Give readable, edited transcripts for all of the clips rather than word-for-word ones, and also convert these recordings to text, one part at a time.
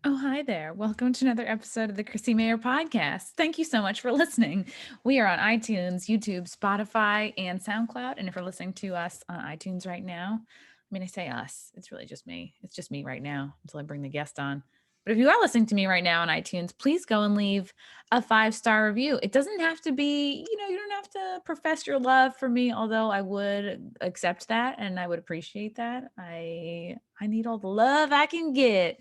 Oh, hi there. Welcome to another episode of the Chrissie Mayr podcast. Thank you so much for listening. We are on iTunes, YouTube, Spotify, and SoundCloud. And if you're listening to us on iTunes right now, I say us, it's really just me. It's just me right now until I bring the guest on. But if you are listening to me right now on iTunes, please go and leave a 5-star review. It doesn't have to be, you don't have to profess your love for me, although I would accept that and I would appreciate that. I need all the love I can get.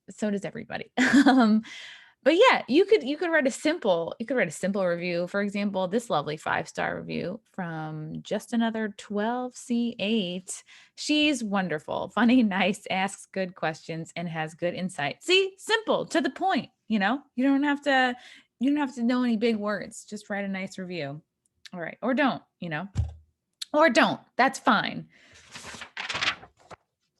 So does everybody. But yeah, you could write a simple review. For example, this lovely 5-star review from just another 12C8. She's wonderful, funny, nice, asks good questions, and has good insight. See, simple, to the point. You don't have to know any big words. Just write a nice review. All right, or don't. Or don't. That's fine.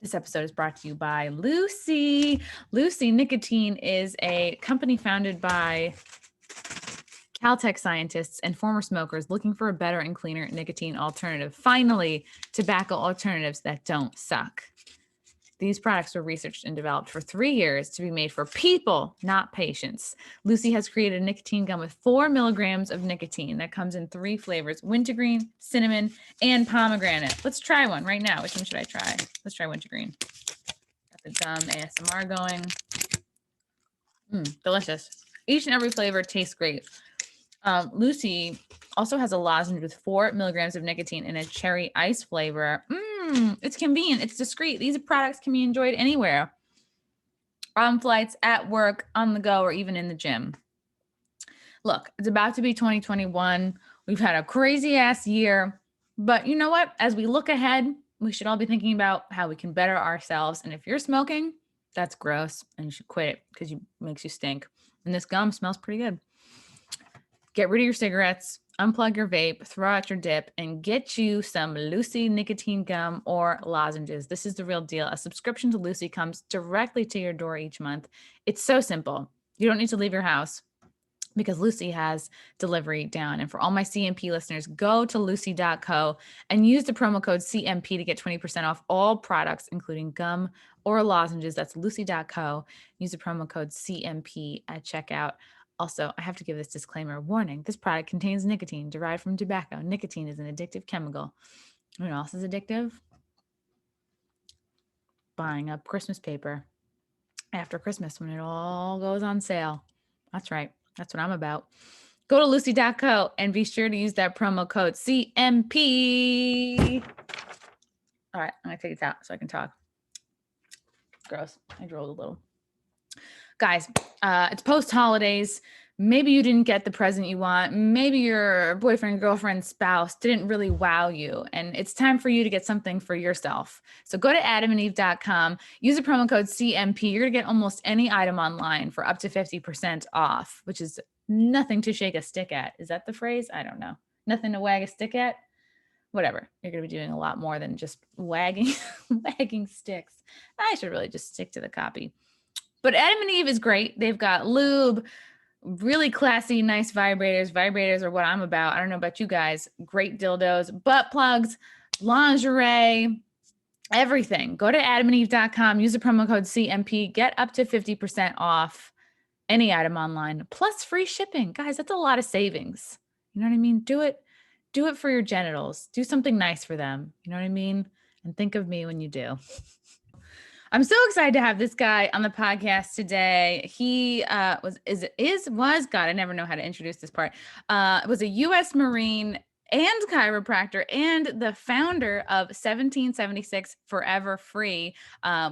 This episode is brought to you by Lucy. Lucy Nicotine is a company founded by Caltech scientists and former smokers looking for a better and cleaner nicotine alternative. Finally, tobacco alternatives that don't suck. These products were researched and developed for 3 years to be made for people, not patients. Lucy has created a nicotine gum with 4 milligrams of nicotine that comes in 3 flavors: wintergreen, cinnamon, and pomegranate. Let's try one right now. Which one should I try? Let's try wintergreen. Got the gum ASMR going. Delicious. Each and every flavor tastes great. Lucy also has a lozenge with 4 milligrams of nicotine in a cherry ice flavor. It's convenient. It's discreet. These products can be enjoyed anywhere. On flights, at work, on the go, or even in the gym. Look, it's about to be 2021. We've had a crazy ass year. But you know what? As we look ahead, we should all be thinking about how we can better ourselves. And if you're smoking, that's gross and you should quit it because it makes you stink. And this gum smells pretty good. Get rid of your cigarettes, unplug your vape, throw out your dip, and get you some Lucy nicotine gum or lozenges. This is the real deal. A subscription to Lucy comes directly to your door each month. It's so simple. You don't need to leave your house because Lucy has delivery down. And for all my CMP listeners, go to lucy.co and use the promo code CMP to get 20% off all products, including gum or lozenges. That's lucy.co. Use the promo code CMP at checkout. Also, I have to give this disclaimer warning. This product contains nicotine derived from tobacco. Nicotine is an addictive chemical. You know what else is addictive? Buying up Christmas paper after Christmas when it all goes on sale. That's right. That's what I'm about. Go to lucy.co and be sure to use that promo code CMP. All right, I'm going to take it out so I can talk. Gross. I drooled a little. Guys, it's post-holidays. Maybe you didn't get the present you want. Maybe your boyfriend, girlfriend, spouse didn't really wow you. And it's time for you to get something for yourself. So go to adamandeve.com, use the promo code CMP. You're going to get almost any item online for up to 50% off, which is nothing to shake a stick at. Is that the phrase? I don't know. Nothing to wag a stick at? Whatever. You're going to be doing a lot more than just wagging sticks. I should really just stick to the copy. But Adam and Eve is great. They've got lube, really classy, nice vibrators. Vibrators are what I'm about. I don't know about you guys. Great dildos, butt plugs, lingerie, everything. Go to adamandeve.com, use the promo code CMP, get up to 50% off any item online, plus free shipping. Guys, that's a lot of savings. You know what I mean? Do it for your genitals. Do something nice for them. You know what I mean? And think of me when you do. I'm so excited to have this guy on the podcast today. He God, I never know how to introduce this part. Was a U.S. Marine and chiropractor and the founder of 1776 Forever Free,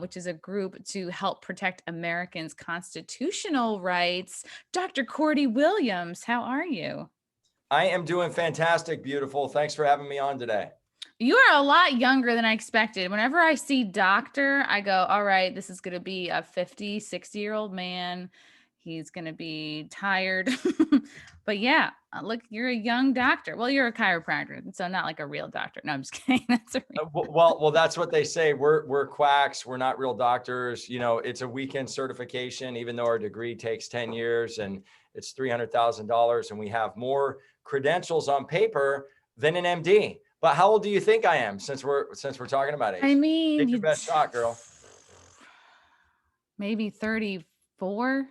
which is a group to help protect Americans' constitutional rights. Dr. Cordie Williams, how are you? I am doing fantastic, beautiful. Thanks for having me on today. You are a lot younger than I expected. Whenever I see doctor, I go, all right, this is going to be a 50, 60-year-old man. He's going to be tired. But yeah, look, you're a young doctor. Well, you're a chiropractor, so not like a real doctor. No, I'm just kidding. That's well, that's what they say. We're quacks. We're not real doctors. You know, it's a weekend certification, even though our degree takes 10 years and it's $300,000, and we have more credentials on paper than an MD. But how old do you think I am, since we're talking about age? I mean, take your best shot, girl. maybe 34.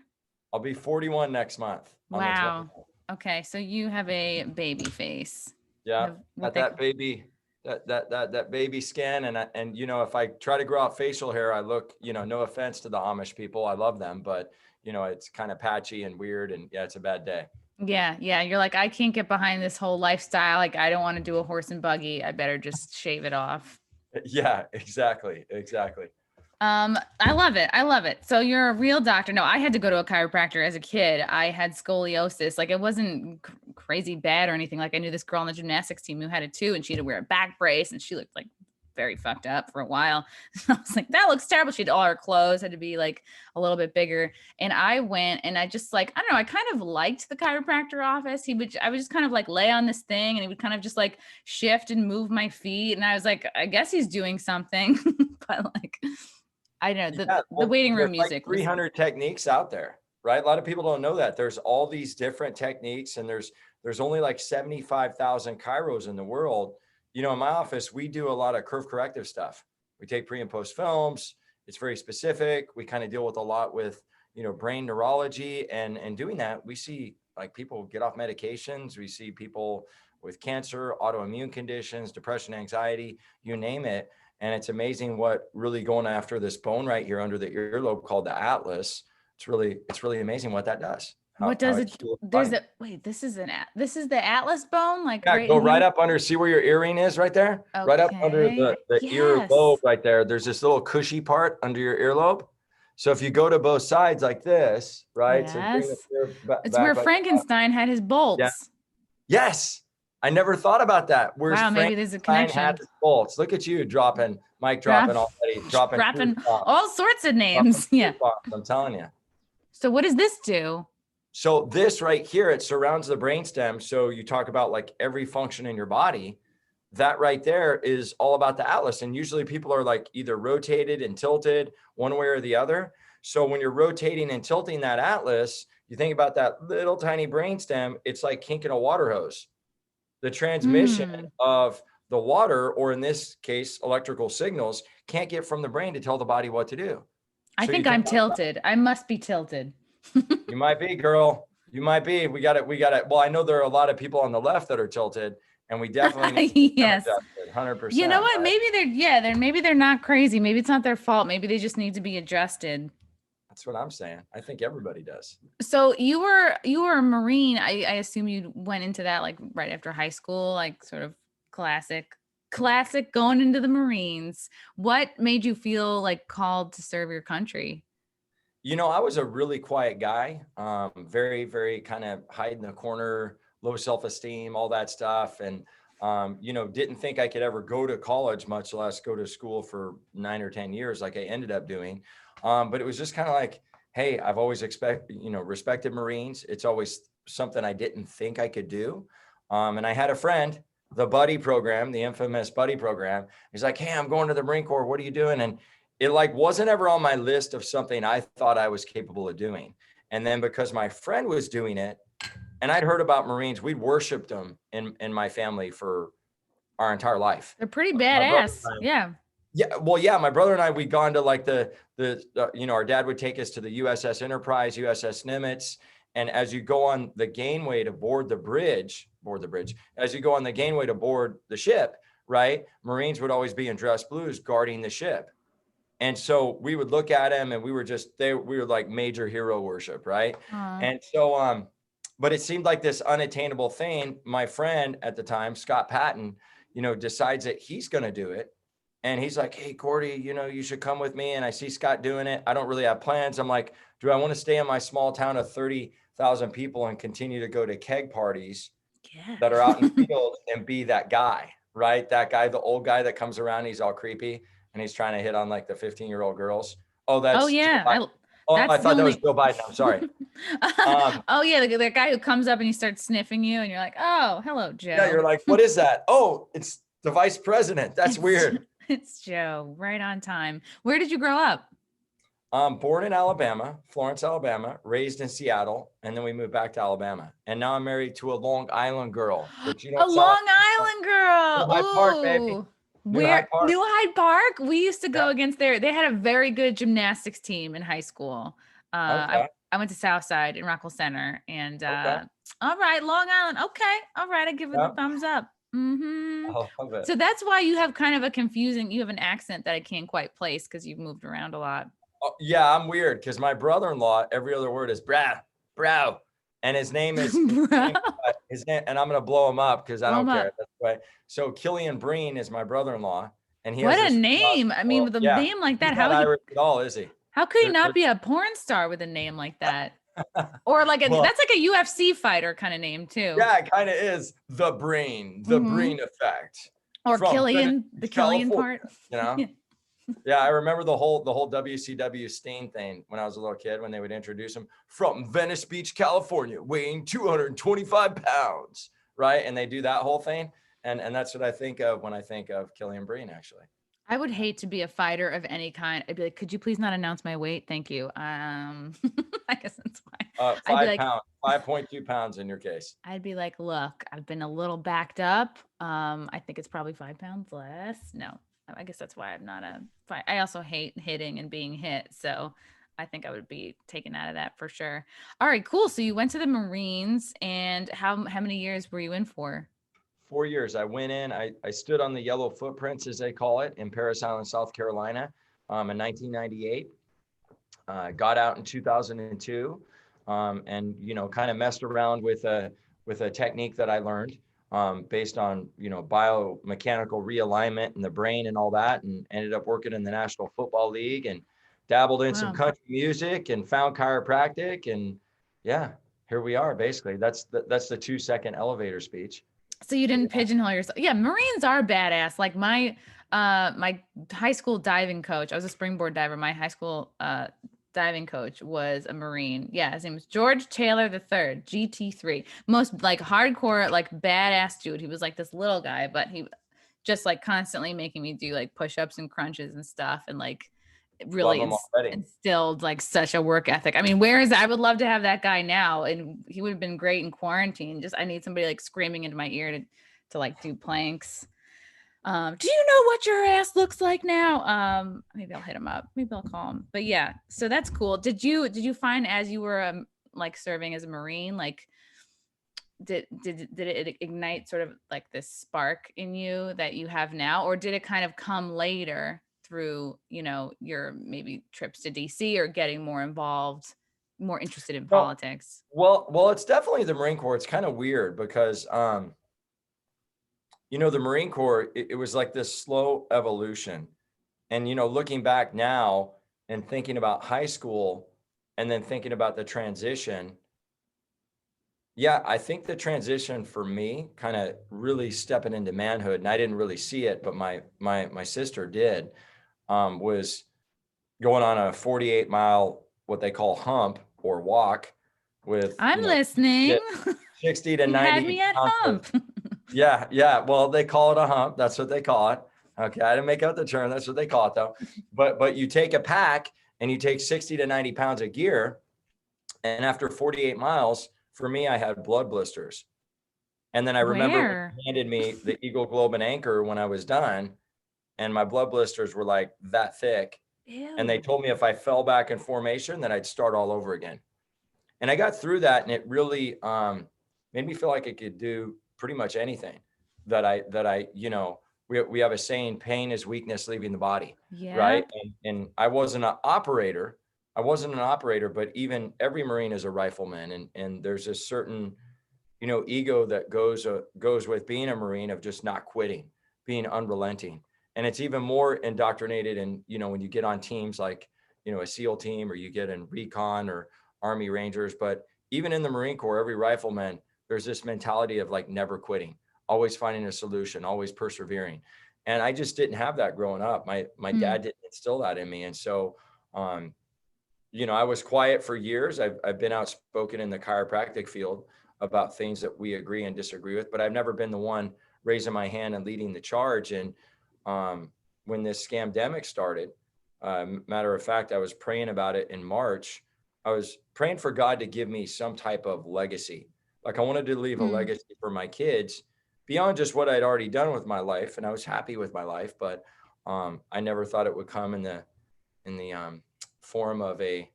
I'll be 41 next month on the 20th. Wow. Okay, so you have a baby face. You Yeah, have got that baby, that baby skin, and you know, if I try to grow out facial hair, I look, you know, no offense to the Amish people, I love them, but you know, it's kind of patchy and weird, and yeah, it's a bad day. Yeah, yeah. You're like, I can't get behind this whole lifestyle. Like, I don't want to do a horse and buggy. I better just shave it off. Yeah, exactly, exactly. I love it. I love it. So you're a real doctor. No, I had to go to a chiropractor as a kid. I had scoliosis. Like, it wasn't crazy bad or anything. Like, I knew this girl on the gymnastics team who had it too, and she had to wear a back brace, and she looked like very fucked up for a while. I was like, that looks terrible. She had all her clothes had to be like a little bit bigger. And I went and I just like, I don't know, I kind of liked the chiropractor office. I would just kind of like lay on this thing and he would kind of just like shift and move my feet. And I was like, I guess he's doing something. But like, I don't know, the waiting room music. Like 300 techniques out there, right? A lot of people don't know that there's all these different techniques, and there's only like 75,000 chiros in the world. You know, in my office, we do a lot of curve corrective stuff. We take pre and post films. It's very specific. We kind of deal with a lot with, you know, brain neurology, and doing that, we see like people get off medications. We see people with cancer, autoimmune conditions, depression, anxiety, you name it. And it's amazing what really going after this bone right here under the earlobe called the atlas. It's really amazing what that does. What does it? There's a wait. This is the atlas bone, like yeah, right go here? Right up under. See where your earring is, right there. Okay. Right up under the Yes. earlobe, right there. There's this little cushy part under your earlobe. So if you go to both sides like this, right? Yes. So bring the ear It's back where like Frankenstein had his bolts. Yeah. Yes, I never thought about that. Where's wow, maybe there's a Frankenstein connection. had his bolts. Look at you dropping, Mike dropping already, dropping all sorts of names. Yeah. I'm telling you. So what does this do? So this right here, it surrounds the brainstem. So you talk about like every function in your body. That right there is all about the atlas. And usually people are like either rotated and tilted one way or the other. So when you're rotating and tilting that atlas, you think about that little tiny brainstem, it's like kinking a water hose. The transmission of the water, or in this case, electrical signals, can't get from the brain to tell the body what to do. I think I'm tilted. I must be tilted. You might be, girl. You might be. We got it. Well, I know there are a lot of people on the left that are tilted, and we definitely need yes, 100%. You know what? Right? Maybe they're not crazy. Maybe it's not their fault. Maybe they just need to be adjusted. That's what I'm saying. I think everybody does. So you were a Marine. I assume you went into that like right after high school, like sort of classic going into the Marines. What made you feel like called to serve your country? You know, I was a really quiet guy, very, very kind of hide in the corner, low self-esteem, all that stuff. And, you know, didn't think I could ever go to college, much less go to school for 9 or 10 years like I ended up doing. But it was just kind of like, hey, I've always respected Marines. It's always something I didn't think I could do. And I had a friend, the buddy program, the infamous buddy program. He's like, hey, I'm going to the Marine Corps. What are you doing? And it like wasn't ever on my list of something I thought I was capable of doing. And then because my friend was doing it and I'd heard about Marines, we'd worshiped them in my family for our entire life. They're pretty badass. Yeah. Yeah. Well, yeah. My brother and I, we'd gone to like our dad would take us to the USS Enterprise, USS Nimitz. And as you go on the gangway to board the bridge, as you go on the gangway to board the ship, right? Marines would always be in dress blues guarding the ship. And so we would look at him and we were like major hero worship. Right. And so, but it seemed like this unattainable thing. My friend at the time, Scott Patton, decides that he's going to do it. And he's like, hey, Cordie, you should come with me. And I see Scott doing it. I don't really have plans. I'm like, do I want to stay in my small town of 30,000 people and continue to go to keg parties that are out in the field and be that guy, right? That guy, the old guy that comes around, he's all creepy and he's trying to hit on like the 15-year-old girls. I thought that was Joe Biden. I'm sorry. The guy who comes up and he starts sniffing you and you're like, oh, hello, Joe. Yeah, you're like, what is that? Oh, it's the vice president. That's weird. It's Joe, right on time. Where did you grow up? Born in Alabama, Florence, Alabama, raised in Seattle, and then we moved back to Alabama. And now I'm married to a Long Island girl. A Long Island girl. My part, baby. New Hyde Park. New Hyde Park? We used to go Yeah. against they had a very good gymnastics team in high school. Okay. I went to Southside in Rockville Center and Okay. all right, Long Island. Okay. All right. I give it the Yeah. thumbs up. I love it. So that's why you have kind of you have an accent that I can't quite place because you've moved around a lot. Oh, yeah, I'm weird because my brother-in-law, every other word is bro. And his name is Bro. his name, and I'm gonna blow him up because I Blow don't 'em care. up. That's right. So Killian Breen is my brother-in-law, and he has What a this name. I mean, well, with a yeah, name like he's that, not Irish at all, is he? how could he There, not be a porn star with a name like that? Or like well, that's like a UFC fighter kind of name too. yeah, it kind of is the Mhm. Breen effect Or from Venice, Killian, the Killian California. part. You know? Yeah, I remember the whole WCW Steen thing when I was a little kid when they would introduce him from Venice Beach, California, weighing 225 pounds, right? And they do that whole thing, and that's what I think of when I think of Killian Breen, actually. I would hate to be a fighter of any kind. I'd be like, could you please not announce my weight? Thank you. I guess that's fine. I'd be 5 like, pounds, 5.2 pounds in your case. I'd be like, look, I've been a little backed up. I think it's probably 5 pounds less. No, I guess that's why I'm not a fight. I also hate hitting and being hit. So I think I would be taken out of that for sure. All right, cool. So you went to the Marines and how many years were you in for? 4 years. I went in, I stood on the yellow footprints, as they call it, in Parris Island, South Carolina, in 1998. Got out in 2002, and kind of messed around with a technique that I learned based on biomechanical realignment in the brain and all that, and ended up working in the National Football League and dabbled in some Wow. country music and found chiropractic, and yeah, here we are. Basically, that's the 2-second elevator speech. So you But didn't yeah. pigeonhole yourself. Yeah, Marines are badass. Like my high school diving coach, I was a springboard diver. My high school diving coach was a Marine. Yeah, his name was George Taylor III, GT3. Most like hardcore, like badass dude. He was like this little guy, but he just like constantly making me do like push-ups and crunches and stuff and like it Love really them already. instilled like such a work ethic. I mean, where is I would love to have that guy now, and he would have been great in quarantine. Just I need somebody like screaming into my ear to like do planks. Do you know what your ass looks like now? Maybe I'll hit him up. Maybe I'll call him. But yeah, so that's cool. Did you find as you were like serving as a Marine, like did it ignite sort of like this spark in you that you have now, or did it kind of come later through your maybe trips to DC or getting more involved, more interested in Well, politics? well, it's definitely the Marine Corps. It's kind of weird because the Marine Corps, it was like this slow evolution. And, looking back now and thinking about high school and then thinking about the transition, yeah, I think the transition for me kind of really stepping into manhood, and I didn't really see it, but my sister did, was going on a 48-mile, what they call hump or walk with, I'm listening. 60 to You 90 had me at pounds hump. Yeah. Well, they call it a hump. That's what they call it. Okay. I didn't make up the term. That's what they call it though. But you take a pack and you take 60 to 90 pounds of gear. And after 48 miles, for me, I had blood blisters. And then I remember when Where? they handed me the Eagle Globe and Anchor when I was done, and my blood blisters were like that thick. And they Ew. told me if I fell back in formation, that I'd start all over again. And I got through that, and it really made me feel like I could do pretty much anything that I we have a saying, pain is weakness leaving the body. Yeah. Right. And I wasn't an operator. But even every Marine is a rifleman. And there's a certain, ego that goes with being a Marine, of just not quitting, being unrelenting. And it's even more indoctrinated in, when you get on teams like, a SEAL team, or you get in recon or Army Rangers. But even in the Marine Corps, every rifleman, there's this mentality of like never quitting, always finding a solution, always persevering. And I just didn't have that growing up. My dad didn't instill that in me. And so, I was quiet for years. I've been outspoken in the chiropractic field about things that we agree and disagree with, but I've never been the one raising my hand and leading the charge. And when this scamdemic started, matter of fact, I was praying about it in March. I was praying for God to give me some type of legacy. Like I wanted to leave a legacy for my kids, beyond just what I'd already done with my life, and I was happy with my life, but I never thought it would come in the form of the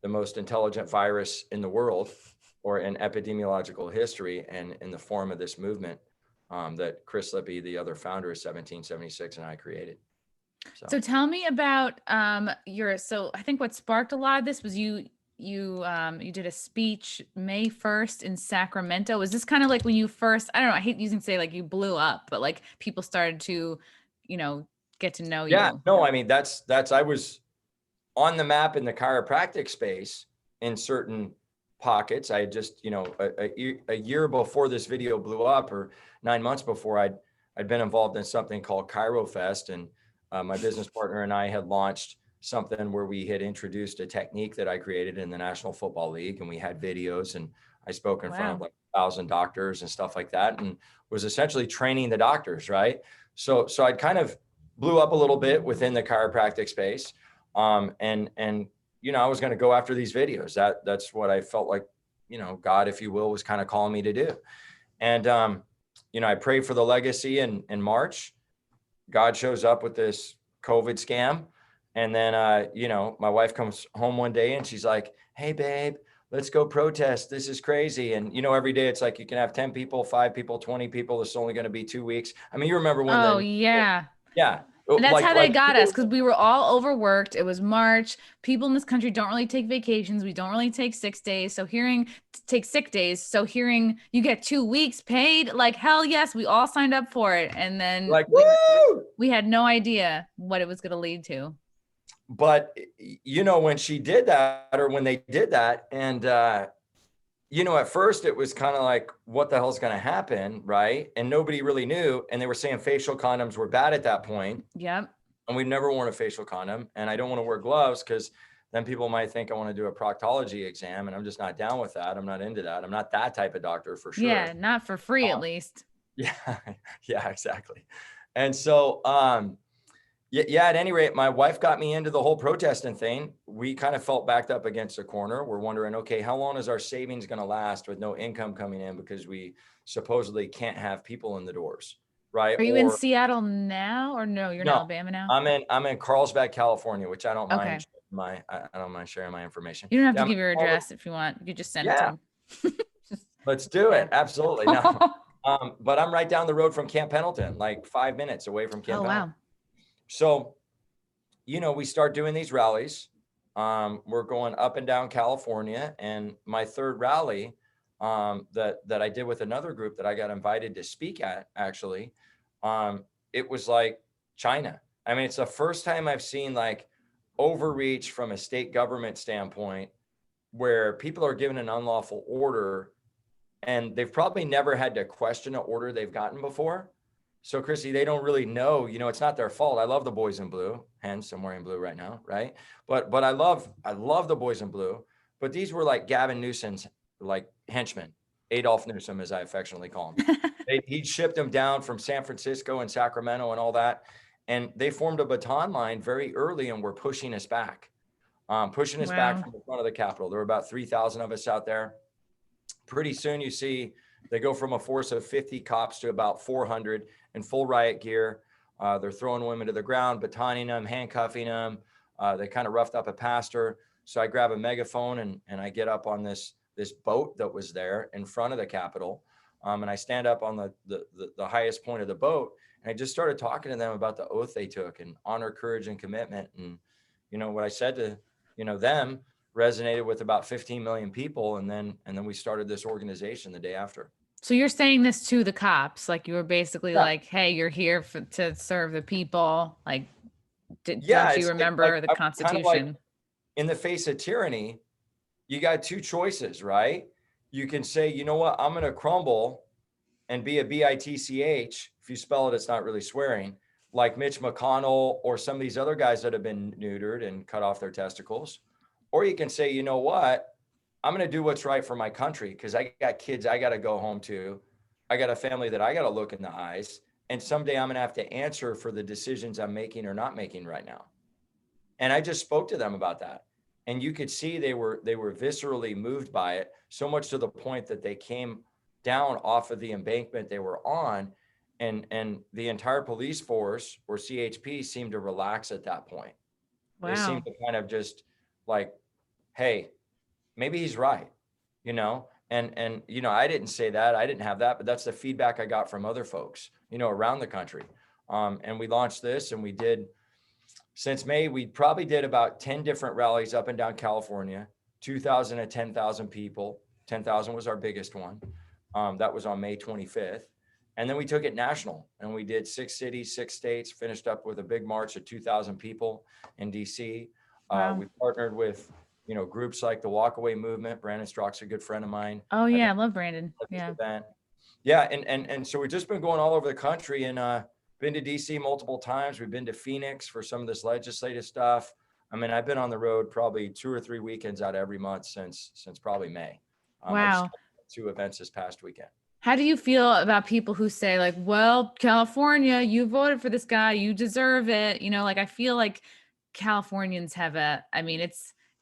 most intelligent virus in the world or in epidemiological history, and in the form of this movement that Chris Lippy, the other founder of 1776, and I created. So tell me about so I think what sparked a lot of this was you did a speech May 1st in Sacramento. Was this kind of like when you first, I don't know, I hate using say like you blew up, but like people started to, get to know Yeah, you? no, I mean, I was on the map in the chiropractic space in certain pockets. I had just, a year before this video blew up, or 9 months before, I'd been involved in something called ChiroFest, and my business partner and I had launched something where we had introduced a technique that I created in the National Football League, and we had videos, and I spoke in front of like 1,000 doctors and stuff like that, and was essentially training the doctors, right? So I'd kind of blew up a little bit within the chiropractic space. And I was going to go after these videos. That's what I felt like, God, if you will, was kind of calling me to do. And, I prayed for the legacy in March. God shows up with this COVID scam. And then, my wife comes home one day and she's like, "Hey, babe, let's go protest. This is crazy." And, every day it's like, you can have 10 people, 5 people, 20 people. It's only going to be 2 weeks. I mean, you remember when Yeah. yeah. And that's how they got us, because we were all overworked. It was March. People in this country don't really take vacations. We don't really take 6 days. So take sick days. So hearing you get 2 weeks paid, like, hell yes, we all signed up for it. And then like, woo! We had no idea what it was going to lead to. But, when she did that, or when they did that, and, at first it was kind of like, what the hell's going to happen, right? And nobody really knew. And they were saying facial condoms were bad at that point. Yep. And we've never worn a facial condom. And I don't want to wear gloves because then people might think I want to do a proctology exam, and I'm just not down with that. I'm not into that. I'm not that type of doctor for sure. Yeah, not for free, at least. Yeah, yeah, exactly. And so, yeah, at any rate, my wife got me into the whole protesting thing. We kind of felt backed up against a corner. We're wondering, okay, how long is our savings going to last with no income coming in, because we supposedly can't have people in the doors, right? Are you in Seattle now, or no? You're in Alabama now? I'm in Carlsbad, California, which I don't mind. Okay. I don't mind sharing my information. You don't have to give your address if you want. You just send it to them. Let's do it. Absolutely. No. But I'm right down the road from Camp Pendleton, like 5 minutes away from Camp Pendleton. Wow. So, we start doing these rallies. We're going up and down California, and my third rally that I did with another group that I got invited to speak at, actually, it was like China. I mean, it's the first time I've seen like overreach from a state government standpoint, where people are given an unlawful order and they've probably never had to question an order they've gotten before. So Chrissy, they don't really know, it's not their fault. I love the boys in blue, hence I'm wearing blue right now, right? But I love the boys in blue. But these were like Gavin Newsom's like henchmen, Adolf Newsom, as I affectionately call him. He shipped them down from San Francisco and Sacramento and all that. And they formed a baton line very early and were pushing us back, back from the front of the Capitol. There were about 3,000 of us out there. Pretty soon you see they go from a force of 50 cops to about 400 in full riot gear. They're throwing women to the ground, batoning them, handcuffing them. They kind of roughed up a pastor. So I grab a megaphone and I get up on this boat that was there in front of the Capitol. And I stand up on the highest point of the boat. And I just started talking to them about the oath they took, and honor, courage, and commitment. And, what I said to, them resonated with about 15 million people. And then we started this organization the day after. So you're saying this to the cops, like you were basically like, "Hey, you're here to serve the people." Like, don't you remember the Constitution? Kind of like, in the face of tyranny, you got two choices, right? You can say, you know what, I'm going to crumble and be a bitch. If you spell it, it's not really swearing, like Mitch McConnell or some of these other guys that have been neutered and cut off their testicles. Or you can say, you know what, I'm going to do what's right for my country, because I got kids I got to go home to. I got a family that I got to look in the eyes. And someday I'm going to have to answer for the decisions I'm making or not making right now. And I just spoke to them about that. And you could see they were viscerally moved by it, so much to the point that they came down off of the embankment they were on. And the entire police force, or CHP, seemed to relax at that point. They seemed Wow. to kind of just like, hey, maybe he's right, and I didn't say that, I didn't have that, but that's the feedback I got from other folks, around the country. And we launched this, and we did, since May, we probably did about 10 different rallies up and down California, 2,000 to 10,000 people. 10,000 was our biggest one. That was on May 25th. And then we took it national, and we did 6 cities, 6 states, finished up with a big march of 2,000 people in DC. Wow. We partnered with, groups like the Walkaway Movement. Brandon Strock's a good friend of mine. Oh yeah, I love Brandon. Yeah. Event. Yeah. And so we've just been going all over the country, and been to DC multiple times. We've been to Phoenix for some of this legislative stuff. I mean, I've been on the road probably 2 or 3 weekends out of every month since probably May. I Wow. just had 2 events this past weekend. How do you feel about people who say like, well, California, you voted for this guy, you deserve it. Like, I feel like Californians have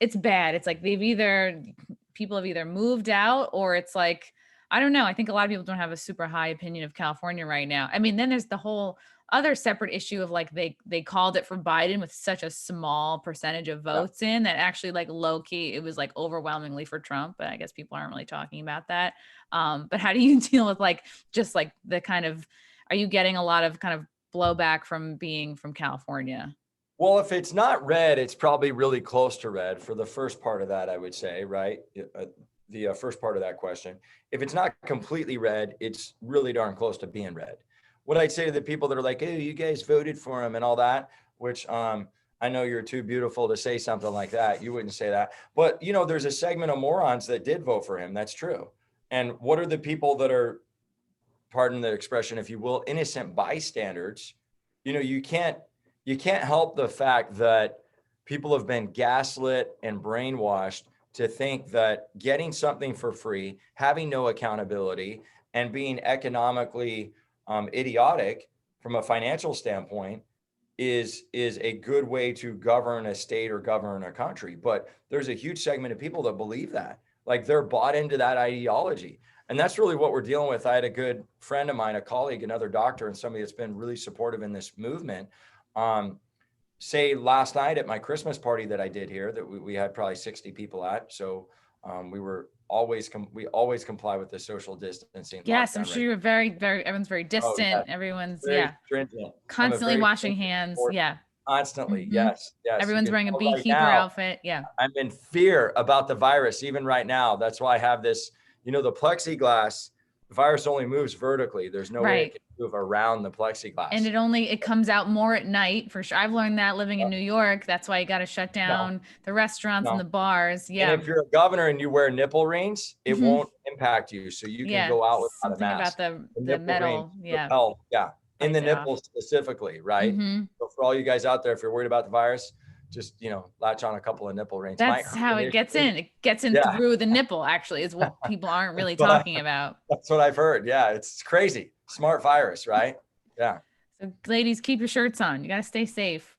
it's bad. It's like people have either moved out, or it's like, I don't know. I think a lot of people don't have a super high opinion of California right now. I mean, then there's the whole other separate issue of like, they called it for Biden with such a small percentage of votes in that actually, like, low key, it was like overwhelmingly for Trump, but I guess people aren't really talking about that. But how do you deal with like, just like the kind of, are you getting a lot of kind of blowback from being from California? Well, if it's not red, it's probably really close to red for the first part of that, I would say, right? The first part of that question. If it's not completely red, it's really darn close to being red. What I'd say to the people that are like, hey, you guys voted for him and all that, which I know you're too beautiful to say something like that. You wouldn't say that. But, there's a segment of morons that did vote for him. That's true. And what are the people that are, pardon the expression, if you will, innocent bystanders? You can't help the fact that people have been gaslit and brainwashed to think that getting something for free, having no accountability, and being economically idiotic from a financial standpoint is a good way to govern a state or govern a country. But there's a huge segment of people that believe that, like, they're bought into that ideology. And that's really what we're dealing with. I had a good friend of mine, a colleague, another doctor, and somebody that's been really supportive in this movement, say last night at my Christmas party that I did here, that we had probably 60 people at. So we always comply with the social distancing. Yes, I'm sure you're very, very, everyone's very distant. Yeah. Everyone's Very stringent. constantly washing hands. Yeah. Constantly. Mhm. Yes. Everyone's wearing a beekeeper outfit. Yeah. I'm in fear about the virus, even right now. That's why I have this, the plexiglass. The virus only moves vertically. There's no way it can move around the plexiglass. And it comes out more at night, for sure. I've learned that living in New York. That's why you got to shut down the restaurants and the bars. Yeah. And if you're a governor and you wear nipple rings, it won't impact you. So you can go out without a mask. About the metal. Repel, in the nipples specifically, right? So for all you guys out there, if you're worried about the virus, just, latch on a couple of nipple rings. That's how it gets in. It gets in through the nipple, actually, is what people aren't really talking about. That's what I've heard. Yeah. It's crazy. Smart virus, right? Yeah. So ladies, keep your shirts on. You got to stay safe.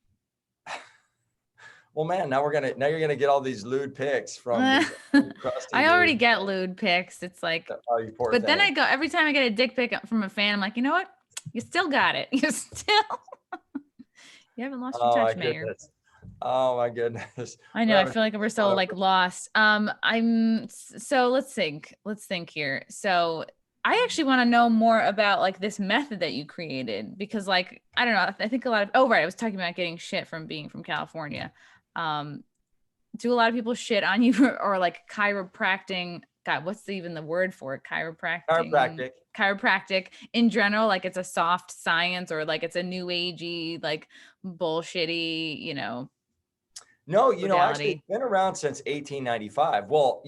Well, man, now you're going to get all these lewd pics from. I already get lewd pics. It's like, you poor but thing. then every time I get a dick pic from a fan, I'm like, you know what? You still got it. You haven't lost your touch, Mayor. Oh my goodness. I know. I feel like we're so like lost. So let's think here. So I actually want to know more about like this method that you created, because like, I don't know. I think a lot of, I was talking about getting shit from being from California. Do a lot of people shit on you or like chiropractic? God, what's even the word for it? Chiropractic in general, like it's a soft science or like it's a new agey, like bullshitty, No, modality. Actually it's been around since 1895. Well,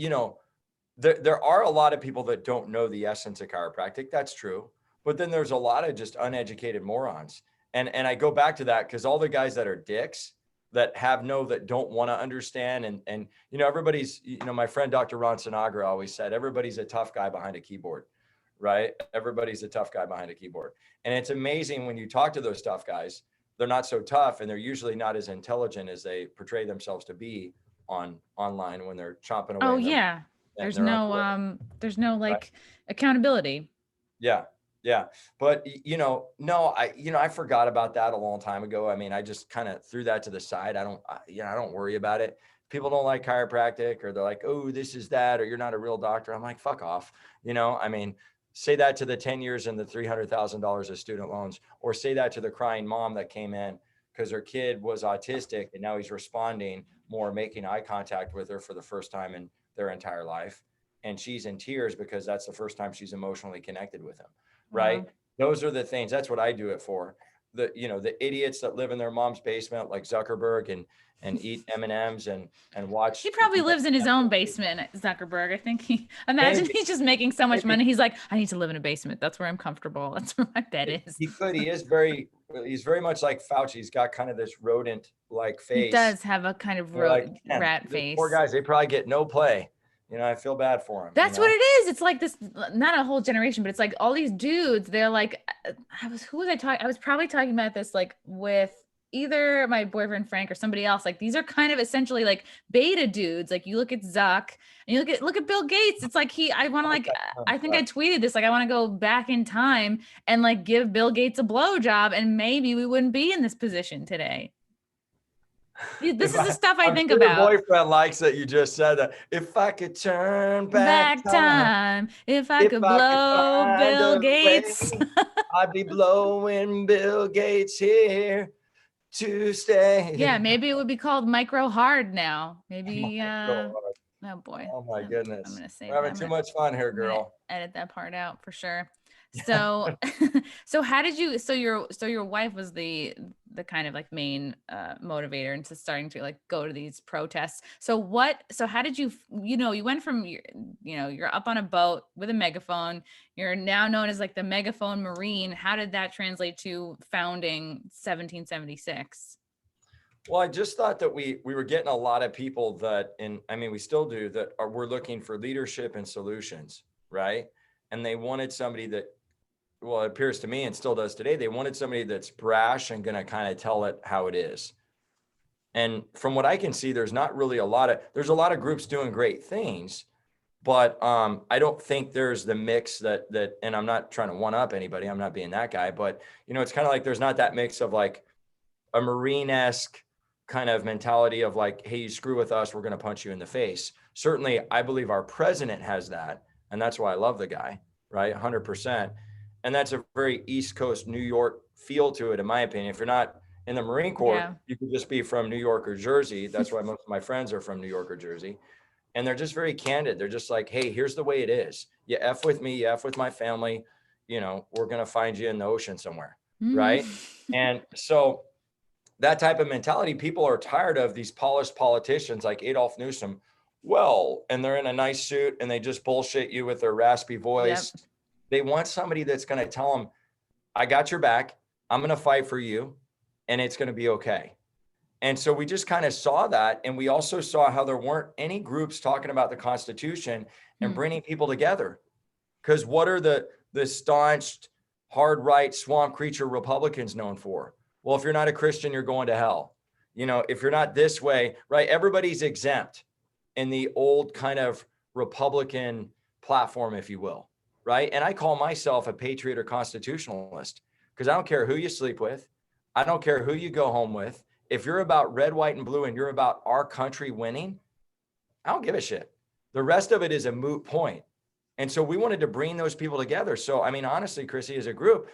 there are a lot of people that don't know the essence of chiropractic. That's true. But then there's a lot of just uneducated morons. And I go back to that because all the guys that are dicks that don't want to understand. And everybody's, my friend, Dr. Ron Sinagra always said, everybody's a tough guy behind a keyboard, right? Everybody's a tough guy behind a keyboard. And it's amazing when you talk to those tough guys, they're not so tough, and they're usually not as intelligent as they portray themselves to be online when they're chomping away. Oh yeah. There's in their own no, career. there's no Right. like accountability. Yeah. Yeah. But no, I forgot about that a long time ago. I mean, I just kind of threw that to the side. I don't worry about it. People don't like chiropractic, or they're like, oh, this is that, or you're not a real doctor. I'm like, fuck off. I mean, say that to the 10 years and the $300,000 of student loans, or say that to the crying mom that came in because her kid was autistic and now he's responding more, making eye contact with her for the first time in their entire life. And she's in tears because that's the first time she's emotionally connected with him. Right. Wow. Those are the things. That's what I do it for. The idiots that live in their mom's basement, like Zuckerberg, and eat M&Ms and watch. He probably lives in his own basement, Zuckerberg. I think imagine Maybe, he's just making so much maybe money. He's like, I need to live in a basement. That's where I'm comfortable. That's where my bed is. he could. He's very much like Fauci. He's got kind of this rodent like He face. does have a kind of You're like, man, rat the poor face. guys, they probably get no play. I feel bad for him. That's what it is. It's like this, not a whole generation, but it's like all these dudes, they're like, who was I talking? I was probably talking about this like with either my boyfriend Frank or somebody else. Like these are kind of essentially like beta dudes. Like you look at Zuck and you look at Bill Gates. It's like I want to like, I think I tweeted this, like I want to go back in time and like give Bill Gates a blowjob and maybe we wouldn't be in this position today. This is the stuff I think sure about. Your boyfriend likes that you just said that. If I could turn back time, if I could blow find Bill a Gates. way, I'd be blowing Bill Gates here to stay. Yeah, maybe it would be called Micro Hard now. Maybe oh boy. Oh my I'm goodness. gonna say We're having too much fun here, girl. edit that part out for sure. So so how did you so your wife was the kind of like main motivator into starting to like go to these protests. So how did you you went from you're up on a boat with a megaphone, you're now known as like the Megaphone Marine. How did that translate to founding 1776? Well, I just thought that we were getting a lot of people that, and I mean, we still do, that we're looking for leadership and solutions, right? And they wanted somebody that, well, it appears to me and still does today, they wanted somebody that's brash and going to kind of tell it how it is. And from what I can see, there's a lot of groups doing great things, but I don't think there's the mix that, and I'm not trying to one up anybody, I'm not being that guy, but it's kind of like, there's not that mix of like a Marine-esque kind of mentality of like, hey, you screw with us, we're going to punch you in the face. Certainly, I believe our president has that. And that's why I love the guy, right? 100%. And that's a very East Coast, New York feel to it, in my opinion. If you're not in the Marine Corps, you could just be from New York or Jersey. That's why most of my friends are from New York or Jersey. And they're just very candid. They're just like, hey, here's the way it is. You F with me, you F with my family, we're going to find you in the ocean somewhere, right? And so that type of mentality, people are tired of these polished politicians like Adolf Newsom. And they're in a nice suit and they just bullshit you with their raspy voice. Yep. They want somebody that's going to tell them, I got your back. I'm going to fight for you and it's going to be okay. And so we just kind of saw that. And we also saw how there weren't any groups talking about the Constitution and bringing people together. Because what are the staunch, hard right, swamp creature Republicans known for? Well, if you're not a Christian, you're going to hell. If you're not this way, right? Everybody's exempt in the old kind of Republican platform, if you will, right? And I call myself a patriot or constitutionalist because I don't care who you sleep with. I don't care who you go home with. If you're about red, white, and blue, and you're about our country winning, I don't give a shit. The rest of it is a moot point. And so we wanted to bring those people together. So, I mean, honestly, Chrissie, as a group,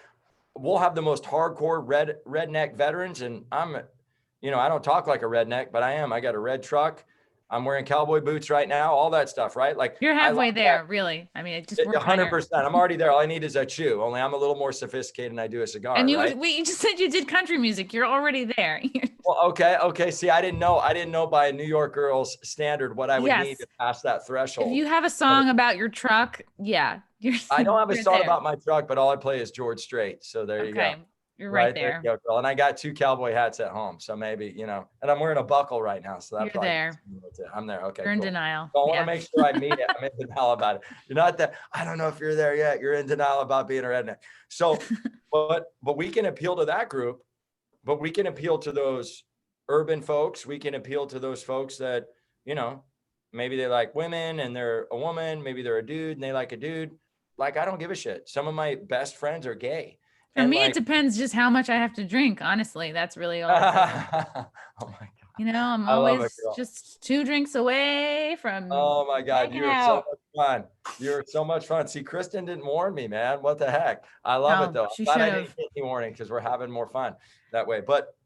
we'll have the most hardcore redneck veterans. And I don't talk like a redneck, but I am. I got a red truck. I'm wearing cowboy boots right now, all that stuff, right? Like you're halfway there, really. I mean, it just 100%. I'm already there. All I need is a chew. Only I'm a little more sophisticated and I do a cigar. And you right? you just said you did country music. You're already there. Well, okay. See, I didn't know by a New York girl's standard what I would need to pass that threshold. If you have a song about your truck, yeah. I don't have a song about my truck, but all I play is George Strait. So there you go. You're right there. There you go, girl. And I got 2 cowboy hats at home. So maybe, and I'm wearing a buckle right now. So that's there. I'm there. Okay. You're in denial. So I want to make sure I meet it. I'm in denial about it. You're not that. I don't know if you're there yet. You're in denial about being a redneck. So, but we can appeal to that group, but we can appeal to those urban folks. We can appeal to those folks that, Maybe they like women and they're a woman. Maybe they're a dude and they like a dude. Like, I don't give a shit. Some of my best friends are gay. For And me, it like, depends just how much I have to drink. Honestly, that's really all it really. oh my God, You know, I'm I love it, always girl. just 2 drinks away from Oh my God, hanging you are so out. much fun. You're so much fun. See, Kristen didn't warn me, man. What the heck? I love it Oh, though. I'm she glad should I have. didn't get any warning because we're having more fun that way. But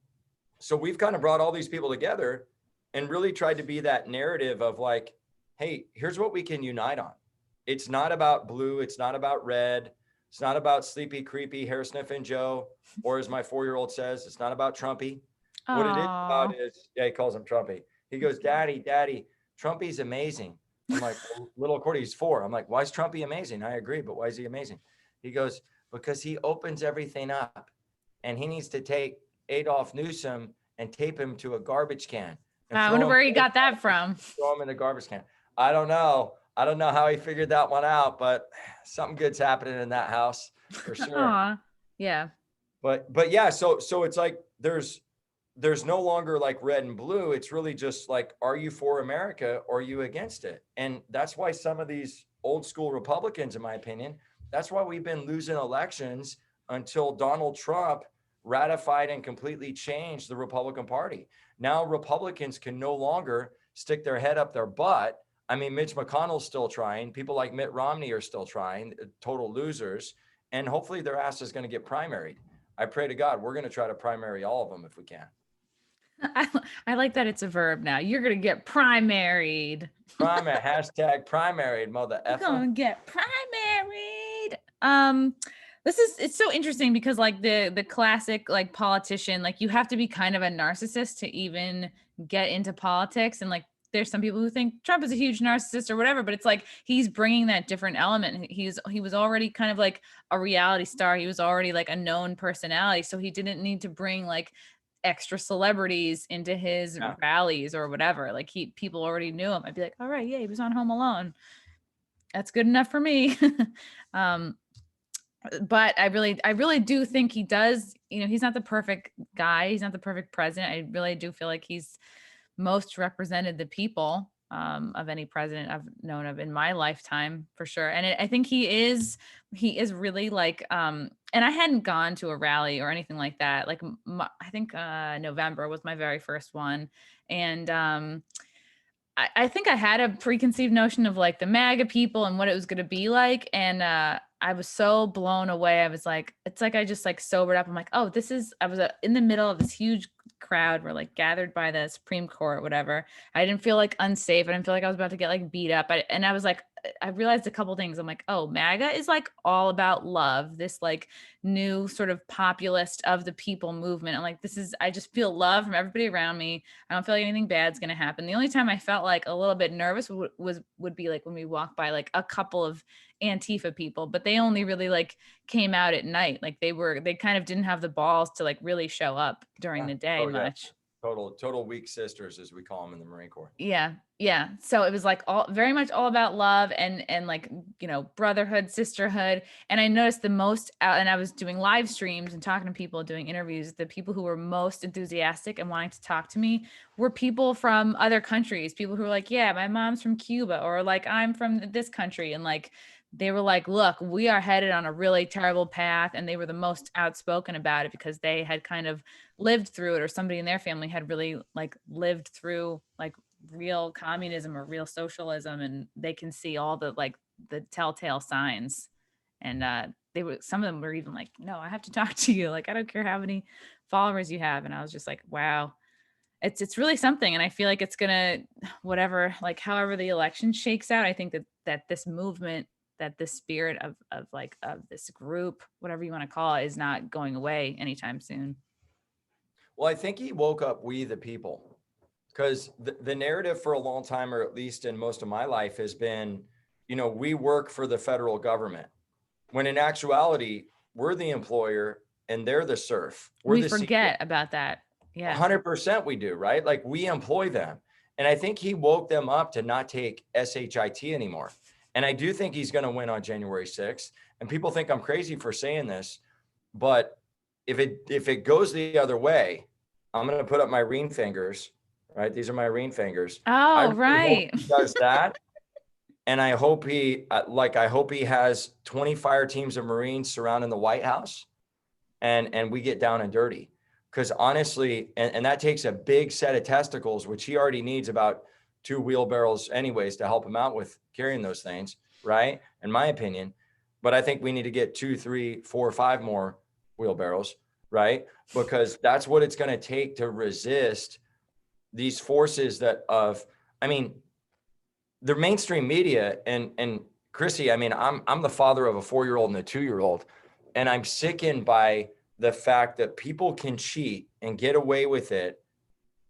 so we've kind of brought all these people together and really tried to be that narrative of like, hey, here's what we can unite on. It's not about blue. It's not about red. It's not about sleepy, creepy, hair sniffing Joe. Or as my 4-year-old says, it's not about Trumpy. What it is about Oh, is, yeah, he calls him Trumpy. He goes, Daddy, Trumpy's amazing. I'm like, well, little Cordie's 4. I'm like, why is Trumpy amazing? I agree, but why is he amazing? He goes, because he opens everything up and he needs to take Adolf Newsom and tape him to a garbage can and I wonder throw him, where he got that from. throw him in the garbage can. I don't know. I don't know how he figured that one out, but something good's happening in that house for sure. Aw, yeah. But yeah, so it's like there's no longer like red and blue. It's really just like, are you for America or are you against it? And that's why some of these old school Republicans, in my opinion, that's why we've been losing elections until Donald Trump ratified and completely changed the Republican Party. Now Republicans can no longer stick their head up their butt. I mean, Mitch McConnell's still trying. People like Mitt Romney are still trying, total losers. And hopefully their ass is going to get primaried. I pray to God, we're going to try to primary all of them if we can. I like that it's a verb now. You're gonna get primaried. Primary, hashtag primary, mother You're effer. gonna get primaried. It's so interesting because like the classic like politician, like you have to be kind of a narcissist to even get into politics. And like there's some people who think Trump is a huge narcissist or whatever, but it's like he's bringing that different element. He was already kind of like a reality star. He was already like a known personality, so he didn't need to bring like extra celebrities into his Yeah. rallies or whatever. Like people already knew him. I'd be like, all right, yeah, he was on Home Alone. That's good enough for me. um, but I really do think he does, you know, he's not the perfect guy. He's not the perfect president. I really do feel like he's most represented the people of any president I've known of in my lifetime for sure. And I think he is really like, and I hadn't gone to a rally or anything like that. Like I think November was my very first one. And I think I had a preconceived notion of like the MAGA people and what it was going to be like. And I was so blown away. I was like, it's like I just like sobered up. I'm like, oh, I was in the middle of this huge crowd. We're like gathered by the Supreme Court, whatever. I didn't feel like unsafe. I didn't feel like I was about to get like beat up. And I was like, I realized a couple things. I'm like, oh, MAGA is like all about love. This like new sort of populist of the people movement. I'm like, I just feel love from everybody around me. I don't feel like anything bad's going to happen. The only time I felt like a little bit nervous would be like when we walked by like a couple of Antifa people, but they only really like came out at night. Like they kind of didn't have the balls to like really show up during the day much. Total weak sisters, as we call them in the Marine Corps. Yeah. Yeah. So it was like very much all about love and like, you know, brotherhood, sisterhood. And I noticed the most out, and I was doing live streams and talking to people, doing interviews. The people who were most enthusiastic and wanting to talk to me were people from other countries, people who were like, yeah, my mom's from Cuba, or like, I'm from this country. And like, they were like, look, we are headed on a really terrible path. And they were the most outspoken about it because they had kind of lived through it, or somebody in their family had really like lived through like real communism or real socialism, and they can see all the like the telltale signs. And some of them were even like, no, I have to talk to you, like I don't care how many followers you have. And I was just like, wow, it's really something. And I feel like it's gonna, whatever, like however the election shakes out, I think that this movement, that this spirit of like of this group, whatever you want to call it, is not going away anytime soon. Well, I think he woke up we the people, because the narrative for a long time, or at least in most of my life, has been, you know, we work for the federal government, when in actuality, we're the employer and they're the serf. We forget about that. Yeah. 100% we do, right? Like we employ them. And I think he woke them up to not take SHIT anymore. And I do think he's going to win on January 6th. And people think I'm crazy for saying this, but if it goes the other way, I'm going to put up my ring fingers right? These are my ring fingers. I Oh, really right. hope he does that. And I hope I hope he has 20 fire teams of Marines surrounding the White House, and we get down and dirty. Because honestly, and that takes a big set of testicles, which he already needs about 2 wheelbarrows anyways to help him out with carrying those things, right? In my opinion. But I think we need to get 2, 3, 4, 5 more wheelbarrows, right? Because that's what it's going to take to resist these forces I mean, the mainstream media and Chrissie, I mean, I'm the father of a 4-year-old and a 2-year-old, and I'm sickened by the fact that people can cheat and get away with it,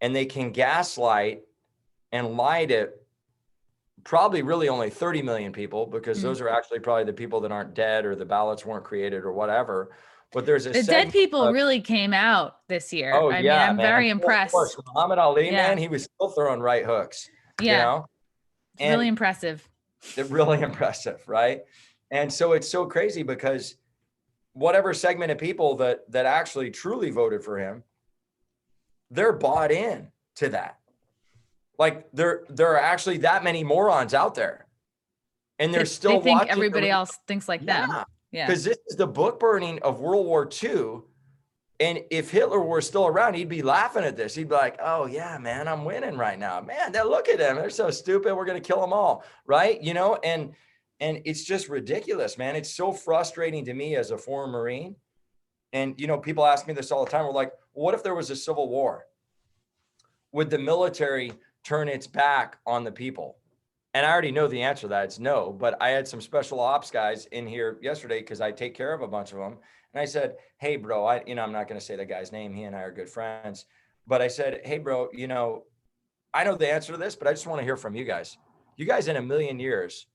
and they can gaslight and lie to probably really only 30 million people, because those are actually probably the people that aren't dead or the ballots weren't created or whatever. But there's a The dead segment people of, really came out this year. oh I mean, yeah, I'm man, very full force. impressed. Muhammad Ali, Yeah. man, he was still throwing right hooks, you Yeah. know, It's really impressive. they're really impressive, right? And so it's so crazy because whatever segment of people that actually truly voted for him, they're bought in to that. Like there are actually that many morons out there, and they're still They think watching everybody else thinks like them. Yeah. Because this is the book burning of World War II. And if Hitler were still around, he'd be laughing at this. He'd be like, oh yeah, man, I'm winning right now. Man, look at them. They're so stupid. We're going to kill them all. Right. You know, and it's just ridiculous, man. It's so frustrating to me as a former Marine. And, you know, people ask me this all the time. We're like, well, what if there was a civil war? Would the military turn its back on the people? And I already know the answer to that. It's no. But I had some special ops guys in here yesterday because I take care of a bunch of them. And I said, hey, bro, I'm not going to say the guy's name. He and I are good friends. But I said, hey, bro, you know, I know the answer to this, but I just want to hear from you guys. You guys, in a million years,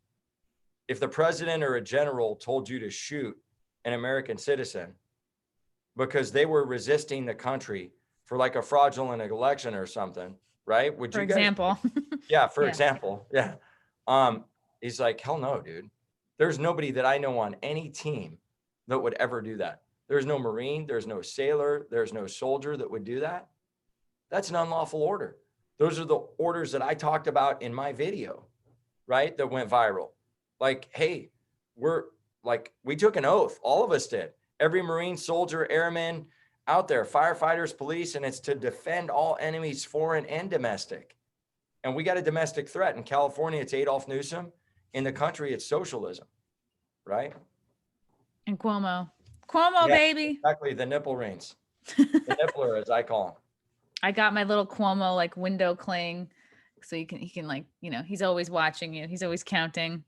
if the president or a general told you to shoot an American citizen because they were resisting the country for like a fraudulent election or something, right? Would for you example. guys? Yeah, for example. Yeah. He's like, hell no, dude. There's nobody that I know on any team that would ever do that. There's no Marine, there's no sailor, there's no soldier that would do that. That's an unlawful order. Those are the orders that I talked about in my video, right? That went viral. Like, hey, we took an oath. All of us did. Every Marine, soldier, airman out there, firefighters, police, and it's to defend all enemies, foreign and domestic. And we got a domestic threat. In California, it's Adolf Newsom. In the country, it's socialism, right? And Cuomo, yeah, baby. Exactly. The nipple rings, the nippler, as I call them. I got my little Cuomo like window cling, so he can like, you know, he's always watching you. He's always counting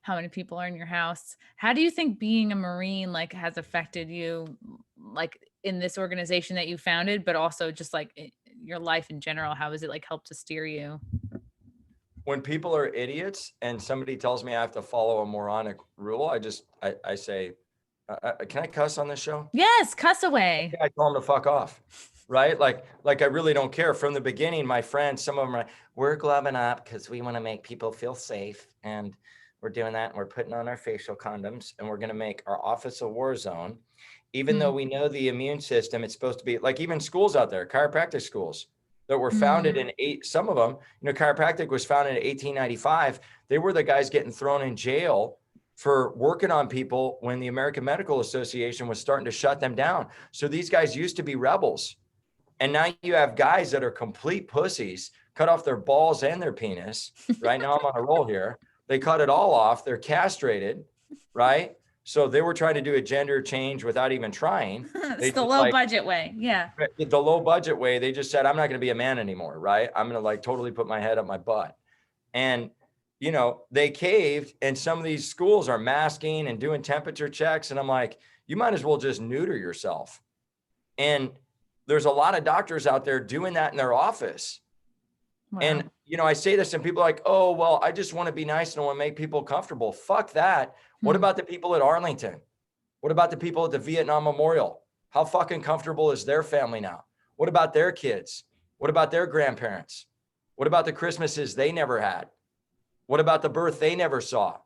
how many people are in your house. How do you think being a Marine like has affected you, like in this organization that you founded, but also just like your life in general? How has it like helped to steer you? When people are idiots and somebody tells me I have to follow a moronic rule, I say, can I cuss on this show? Yes, cuss away. I tell them to fuck off, right? Like I really don't care. From the beginning, my friends, some of them are, we're gloving up because we want to make people feel safe, and we're doing that, and we're putting on our facial condoms, and we're going to make our office a war zone, even though we know the immune system, it's supposed to be like even schools out there, chiropractic schools that were founded in some of them, you know, chiropractic was founded in 1895. They were the guys getting thrown in jail for working on people when the American Medical Association was starting to shut them down. So these guys used to be rebels. And now you have guys that are complete pussies, cut off their balls and their penis. Right now I'm on a roll here. They cut it all off. They're castrated, right? So they were trying to do a gender change without even trying. It's the low budget way. Yeah. The low budget way. They just said, I'm not going to be a man anymore, right? I'm going to like totally put my head up my butt. And, you know, they caved, and some of these schools are masking and doing temperature checks. And I'm like, you might as well just neuter yourself. And there's a lot of doctors out there doing that in their office. Wow. And, you know, I say this and people are like, oh, well, I just want to be nice and I want to make people comfortable. Fuck that. What about the people at Arlington? What about the people at the Vietnam Memorial? How fucking comfortable is their family now? What about their kids? What about their grandparents? What about the Christmases they never had? What about the birth they never saw?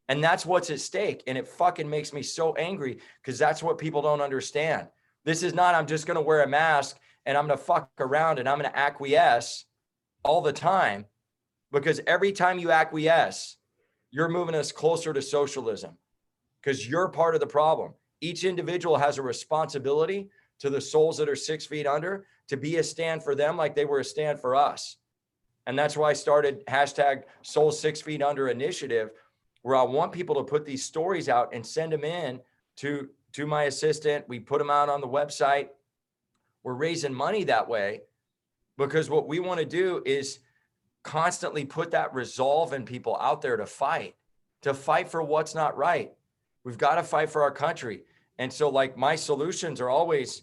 And that's what's at stake. And it fucking makes me so angry because that's what people don't understand. This is not, I'm just going to wear a mask and I'm going to fuck around and I'm going to acquiesce all the time, because every time you acquiesce, you're moving us closer to socialism, because you're part of the problem. Each individual has a responsibility to the souls that are 6 feet under to be a stand for them like they were a stand for us. And that's why I started hashtag Soul 6 Feet Under initiative, where I want people to put these stories out and send them in to my assistant. We put them out on the website. We're raising money that way, because what we want to do is constantly put that resolve in people out there to fight for what's not right. We've got to fight for our country. And so, like, my solutions are always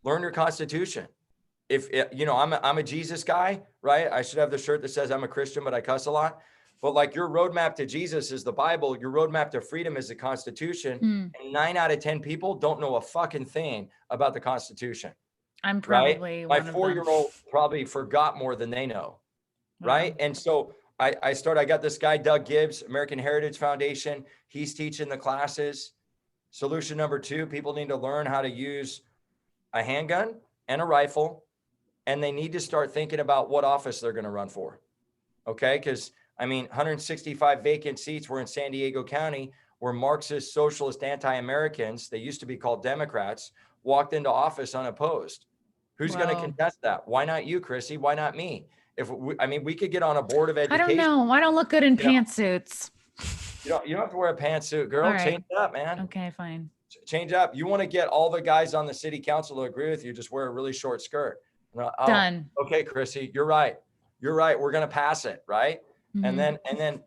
learn your Constitution. If I'm a Jesus guy, right? I should have the shirt that says I'm a Christian, but I cuss a lot. But like, your roadmap to Jesus is the Bible. Your roadmap to freedom is the Constitution. And 9 out of 10 people don't know a fucking thing about the Constitution. I'm probably right? My one of them. 4-year-old probably forgot more than they know. Wow. Right. And so I got this guy, Doug Gibbs, American Heritage Foundation. He's teaching the classes. Solution number 2, people need to learn how to use a handgun and a rifle, and they need to start thinking about what office they're going to run for. Okay. Because 165 vacant seats were in San Diego County, where Marxist, socialist, anti-Americans, they used to be called Democrats, walked into office unopposed. Who's going to contest that? Why not you, Chrissy? Why not me? If we could get on a board of education. I don't know. I don't look good in pantsuits. You don't have to wear a pantsuit, girl. Right. Change it up, man. Okay, fine. Change up. You want to get all the guys on the city council to agree with you, just wear a really short skirt. Done. Okay, Chrissy, you're right. We're going to pass it. Right. Mm-hmm. And then,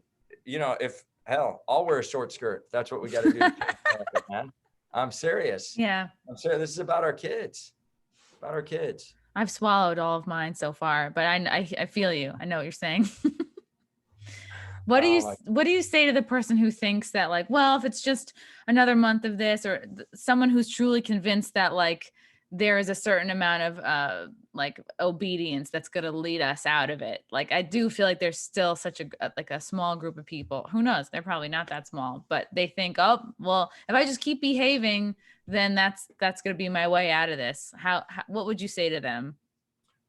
if hell, I'll wear a short skirt. That's what we got to do. Man. I'm serious. Yeah. I'm serious. This is about our kids. I've swallowed all of mine so far, but I feel you. I know what you're saying. What do you say to the person who thinks that, like, well, if it's just another month of this, or someone who's truly convinced that, like, there is a certain amount of like obedience that's going to lead us out of it? Like, I do feel like there's still such a small group of people. Who knows? They're probably not that small, but they think, oh, well, if I just keep behaving, then that's going to be my way out of this. How what would you say to them?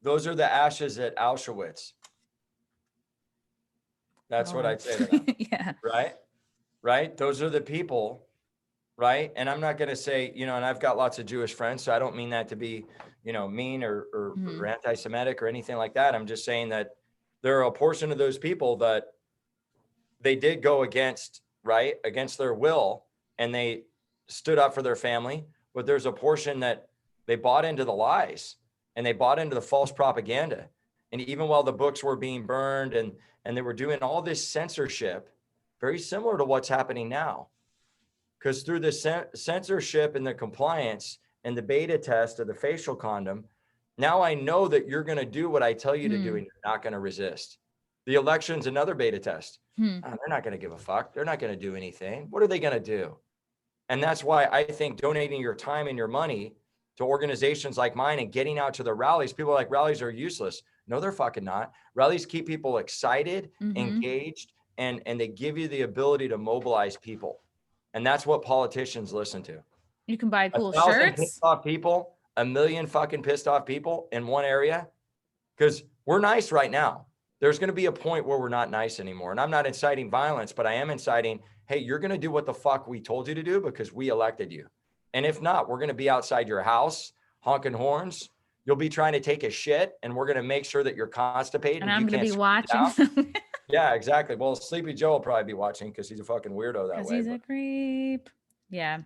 Those are the ashes at Auschwitz. That's what I'd say to them. Yeah. Right. Those are the people. Right. And I'm not going to say, and I've got lots of Jewish friends, so I don't mean that to be, mean or anti-Semitic or anything like that. I'm just saying that there are a portion of those people that they did go against their will, and they stood up for their family. But there's a portion that they bought into the lies, and they bought into the false propaganda. And even while the books were being burned and they were doing all this censorship, very similar to what's happening now. Because through the censorship and the compliance and the beta test of the facial condom, now I know that you're going to do what I tell you to do, and you're not going to resist. The election's another beta test. They're not going to give a fuck. They're not going to do anything. What are they going to do? And that's why I think donating your time and your money to organizations like mine and getting out to the rallies, people are like, rallies are useless. No, they're fucking not. Rallies keep people excited, engaged, and they give you the ability to mobilize people. And that's what politicians listen to. You can buy cool 1,000 shirts. Pissed off people, 1 million fucking pissed off people in one area. Because we're nice right now. There's going to be a point where we're not nice anymore. And I'm not inciting violence, but I am inciting, hey, you're going to do what the fuck we told you to do because we elected you. And if not, we're going to be outside your house honking horns. You'll be trying to take a shit, and we're going to make sure that you're constipated. And I'm going to be watching. Yeah, exactly. Well, Sleepy Joe will probably be watching because he's a fucking weirdo that way. Because he's a creep. Yeah.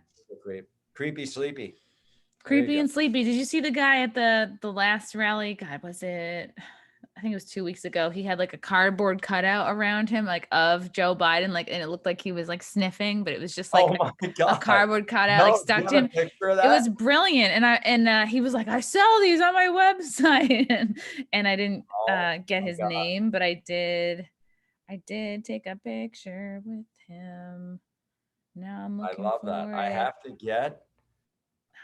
Creepy Sleepy. Creepy and sleepy. Did you see the guy at the last rally? God, was it? I think it was 2 weeks ago. He had like a cardboard cutout around him, like of Joe Biden, like, and it looked like he was like sniffing, but it was just like a cardboard cutout, like stuck to him. It was brilliant, and he was like, "I sell these on my website," and I didn't get his name, but I did take a picture with him. Now I'm looking. I love that. I have to get.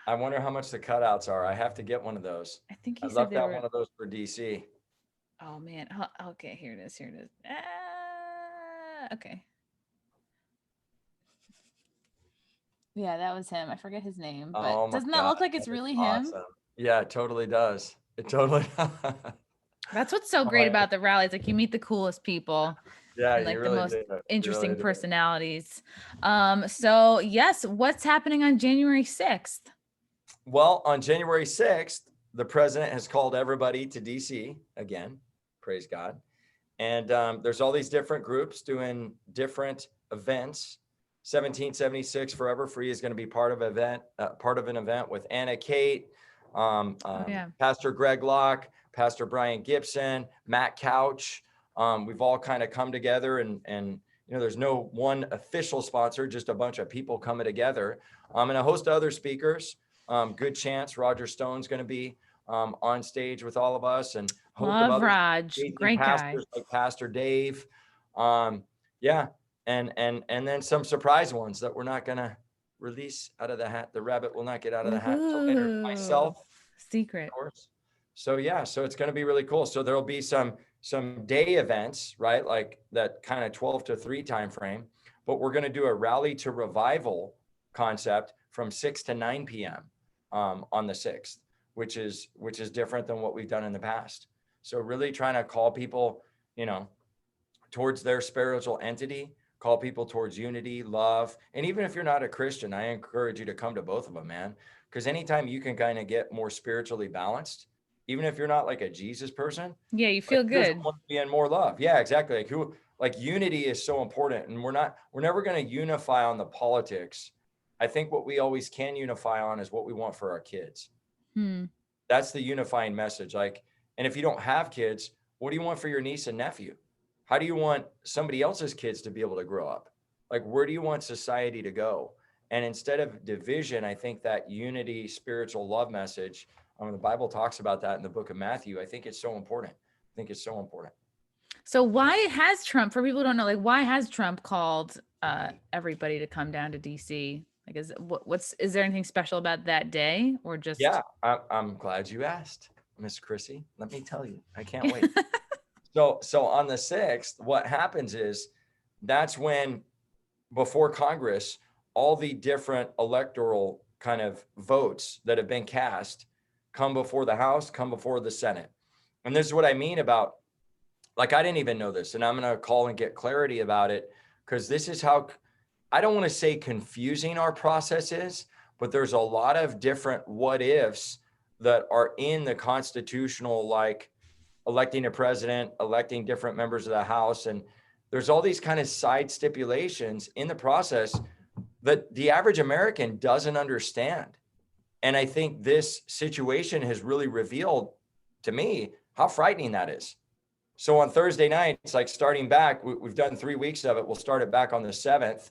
I wonder how much the cutouts are. I have to get one of those. I think he I'd said love they to have were... one of those for DC. Oh man. Okay, here it is. Okay. Yeah, that was him. I forget his name, but doesn't that look like it's really him? Yeah, it totally does. It totally. That's what's so great about the rallies. Like you meet the coolest people Yeah, and you like the really most do. You interesting really do. personalities. So yes, what's happening on January 6th? Well, on January 6th, the president has called everybody to DC again. Praise God. And there's all these different groups doing different events. 1776 Forever Free is going to be part of an event with Anna Kate, Yeah. Pastor Greg Locke, Pastor Brian Gibson, Matt Couch. We've all kind of come together and there's no one official sponsor, just a bunch of people coming together. And a host of other speakers. Good chance Roger Stone's going to be on stage with all of us, and a host of Love other Raj. Great guy. pastors like Pastor Dave. Yeah. And then some surprise ones that we're not going to release out of the hat. The rabbit will not get out of the hat until later. Myself, Secret. of course. So yeah, so it's going to be really cool. So there'll be some day events, right? Like that kind of 12 to 3 time frame, but we're going to do a rally to revival concept from 6 to 9 p.m. On the 6th, which is different than what we've done in the past. So really trying to call people, towards their spiritual entity, call people towards unity, love. And even if you're not a Christian, I encourage you to come to both of them, man. Because anytime you can kind of get more spiritually balanced, even if you're not like a Jesus person, Yeah, you feel good. Want to be in more love. Yeah, exactly. Like unity is so important. And we're never going to unify on the politics. I think what we always can unify on is what we want for our kids. That's the unifying message. Like, and if you don't have kids, what do you want for your niece and nephew? How do you want somebody else's kids to be able to grow up? Like, where do you want society to go? And instead of division, I think that unity, spiritual love message, the Bible talks about that in the book of Matthew. I think it's so important. So why has Trump, for people who don't know, like why has Trump called everybody to come down to DC? Like, is there anything special about that day, or just? Yeah, I'm glad you asked, Miss Chrissie. Let me tell you, I can't wait. So on the 6th, what happens is that's when, before Congress, all the different electoral kind of votes that have been cast come before the House, come before the Senate. And this is what I mean about, like, I didn't even know this, and I'm going to call and get clarity about it, because this is how, I don't want to say confusing our process is, but there's a lot of different what ifs that are in the constitutional, like electing a president, electing different members of the House. And there's all these kind of side stipulations in the process that the average American doesn't understand. And I think this situation has really revealed to me how frightening that is. So on Thursday night, it's like starting back, we've done 3 weeks of it. We'll start it back on the 7th.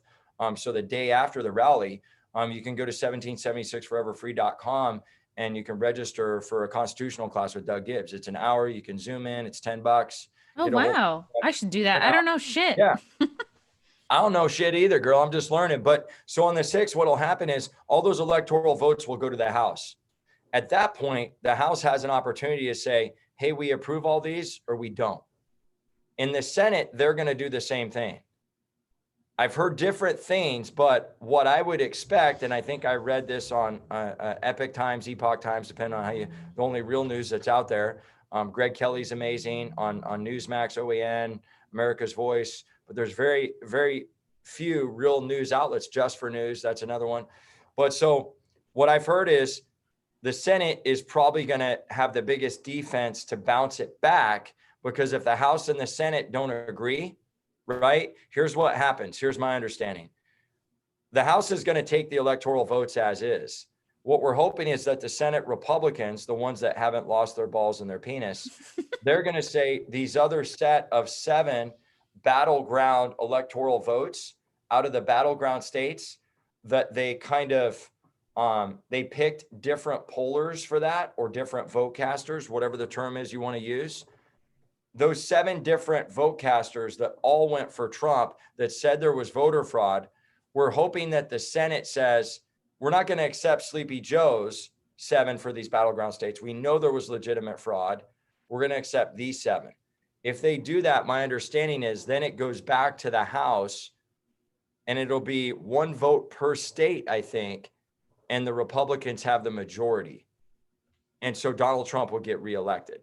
So the day after the rally, you can go to 1776foreverfree.com and you can register for a constitutional class with Doug Gibbs. It's an hour. You can Zoom in. It's $10. Oh, wow. I should do that. I don't know shit. Yeah. I don't know shit either, girl. I'm just learning. But so on the 6th, what'll happen is all those electoral votes will go to the House. At that point, the House has an opportunity to say, hey, we approve all these or we don't. In the Senate, they're going to do the same thing. I've heard different things, but what I would expect, and I think I read this on Epoch Times, depending on the only real news that's out there. Greg Kelly's amazing on Newsmax, OAN, America's Voice, but there's very, very few real news outlets just for news. That's another one. But so what I've heard is the Senate is probably going to have the biggest defense to bounce it back, because if the House and the Senate don't agree, right, here's what happens. Here's my understanding. The House is going to take the electoral votes as is. What we're hoping is that the Senate Republicans, the ones that haven't lost their balls in their penis, they're going to say these other set of 7 battleground electoral votes out of the battleground states, that they kind of, they picked different pollers for that, or different vote casters, whatever the term is you want to use. Those 7 different vote casters that all went for Trump, that said there was voter fraud, we're hoping that the Senate says, we're not going to accept Sleepy Joe's 7 for these battleground states. We know there was legitimate fraud. We're going to accept these 7. If they do that, my understanding is then it goes back to the House and it'll be 1 vote per state, I think, and the Republicans have the majority. And so Donald Trump will get reelected.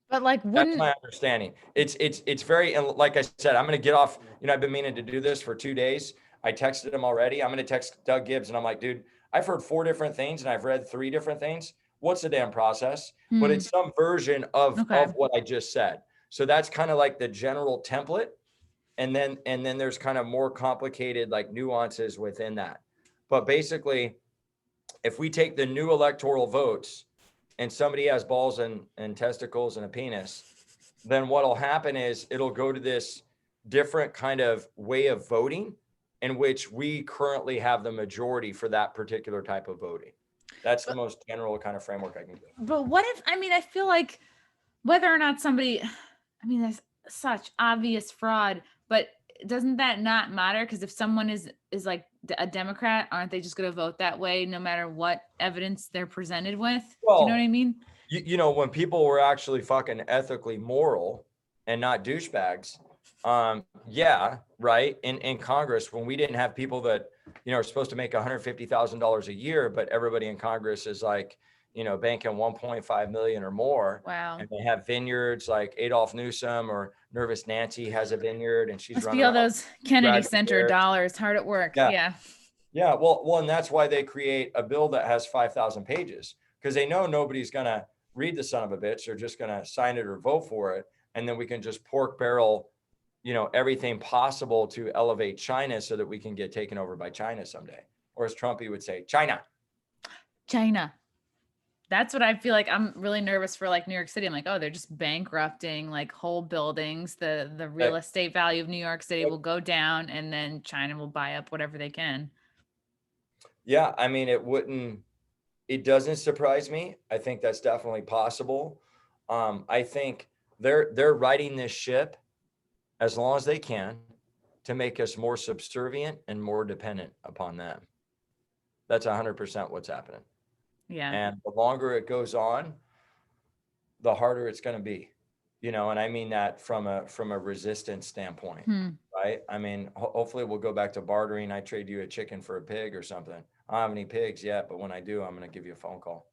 But like, That's wouldn't, my understanding. It's very, and like I said, I'm going to get off, I've been meaning to do this for 2 days. I texted him already. I'm going to text Doug Gibbs and I'm like, dude, I've heard 4 different things and I've read 3 different things. What's the damn process? But it's some version of what I just said. So that's kind of like the general template. And then there's kind of more complicated like nuances within that. But basically, if we take the new electoral votes and somebody has balls and testicles and a penis, then what'll happen is it'll go to this different kind of way of voting in which we currently have the majority for that particular type of voting. That's the most general kind of framework I can do. But what if, I feel like whether or not somebody, there's such obvious fraud, but doesn't that not matter? Because if someone is like a Democrat, aren't they just going to vote that way no matter what evidence they're presented with? Well, do you know what I mean? When people were actually fucking ethically moral and not douchebags, yeah, right. In Congress, when we didn't have people that, are supposed to make $150,000 a year, but everybody in Congress is like, banking 1.5 million or more. Wow. And they have vineyards like Adolph Newsom or Nervous Nancy has a vineyard and she's Must running be all those Kennedy Center dollars hard at work. Yeah. Well, and that's why they create a bill that has 5,000 pages because they know nobody's going to read the son of a bitch. They're just going to sign it or vote for it. And then we can just pork barrel, everything possible to elevate China so that we can get taken over by China someday. Or as Trumpy would say, China. That's what I feel like. I'm really nervous for like New York City. I'm like, oh, they're just bankrupting like whole buildings. The real estate value of New York City will go down and then China will buy up whatever they can. Yeah. It doesn't surprise me. I think that's definitely possible. I think they're riding this ship as long as they can to make us more subservient and more dependent upon them. That's 100% what's happening. Yeah. And the longer it goes on, the harder it's going to be, and I mean that from a resistance standpoint, right? Hopefully we'll go back to bartering. I trade you a chicken for a pig or something. I don't have any pigs yet, but when I do, I'm going to give you a phone call.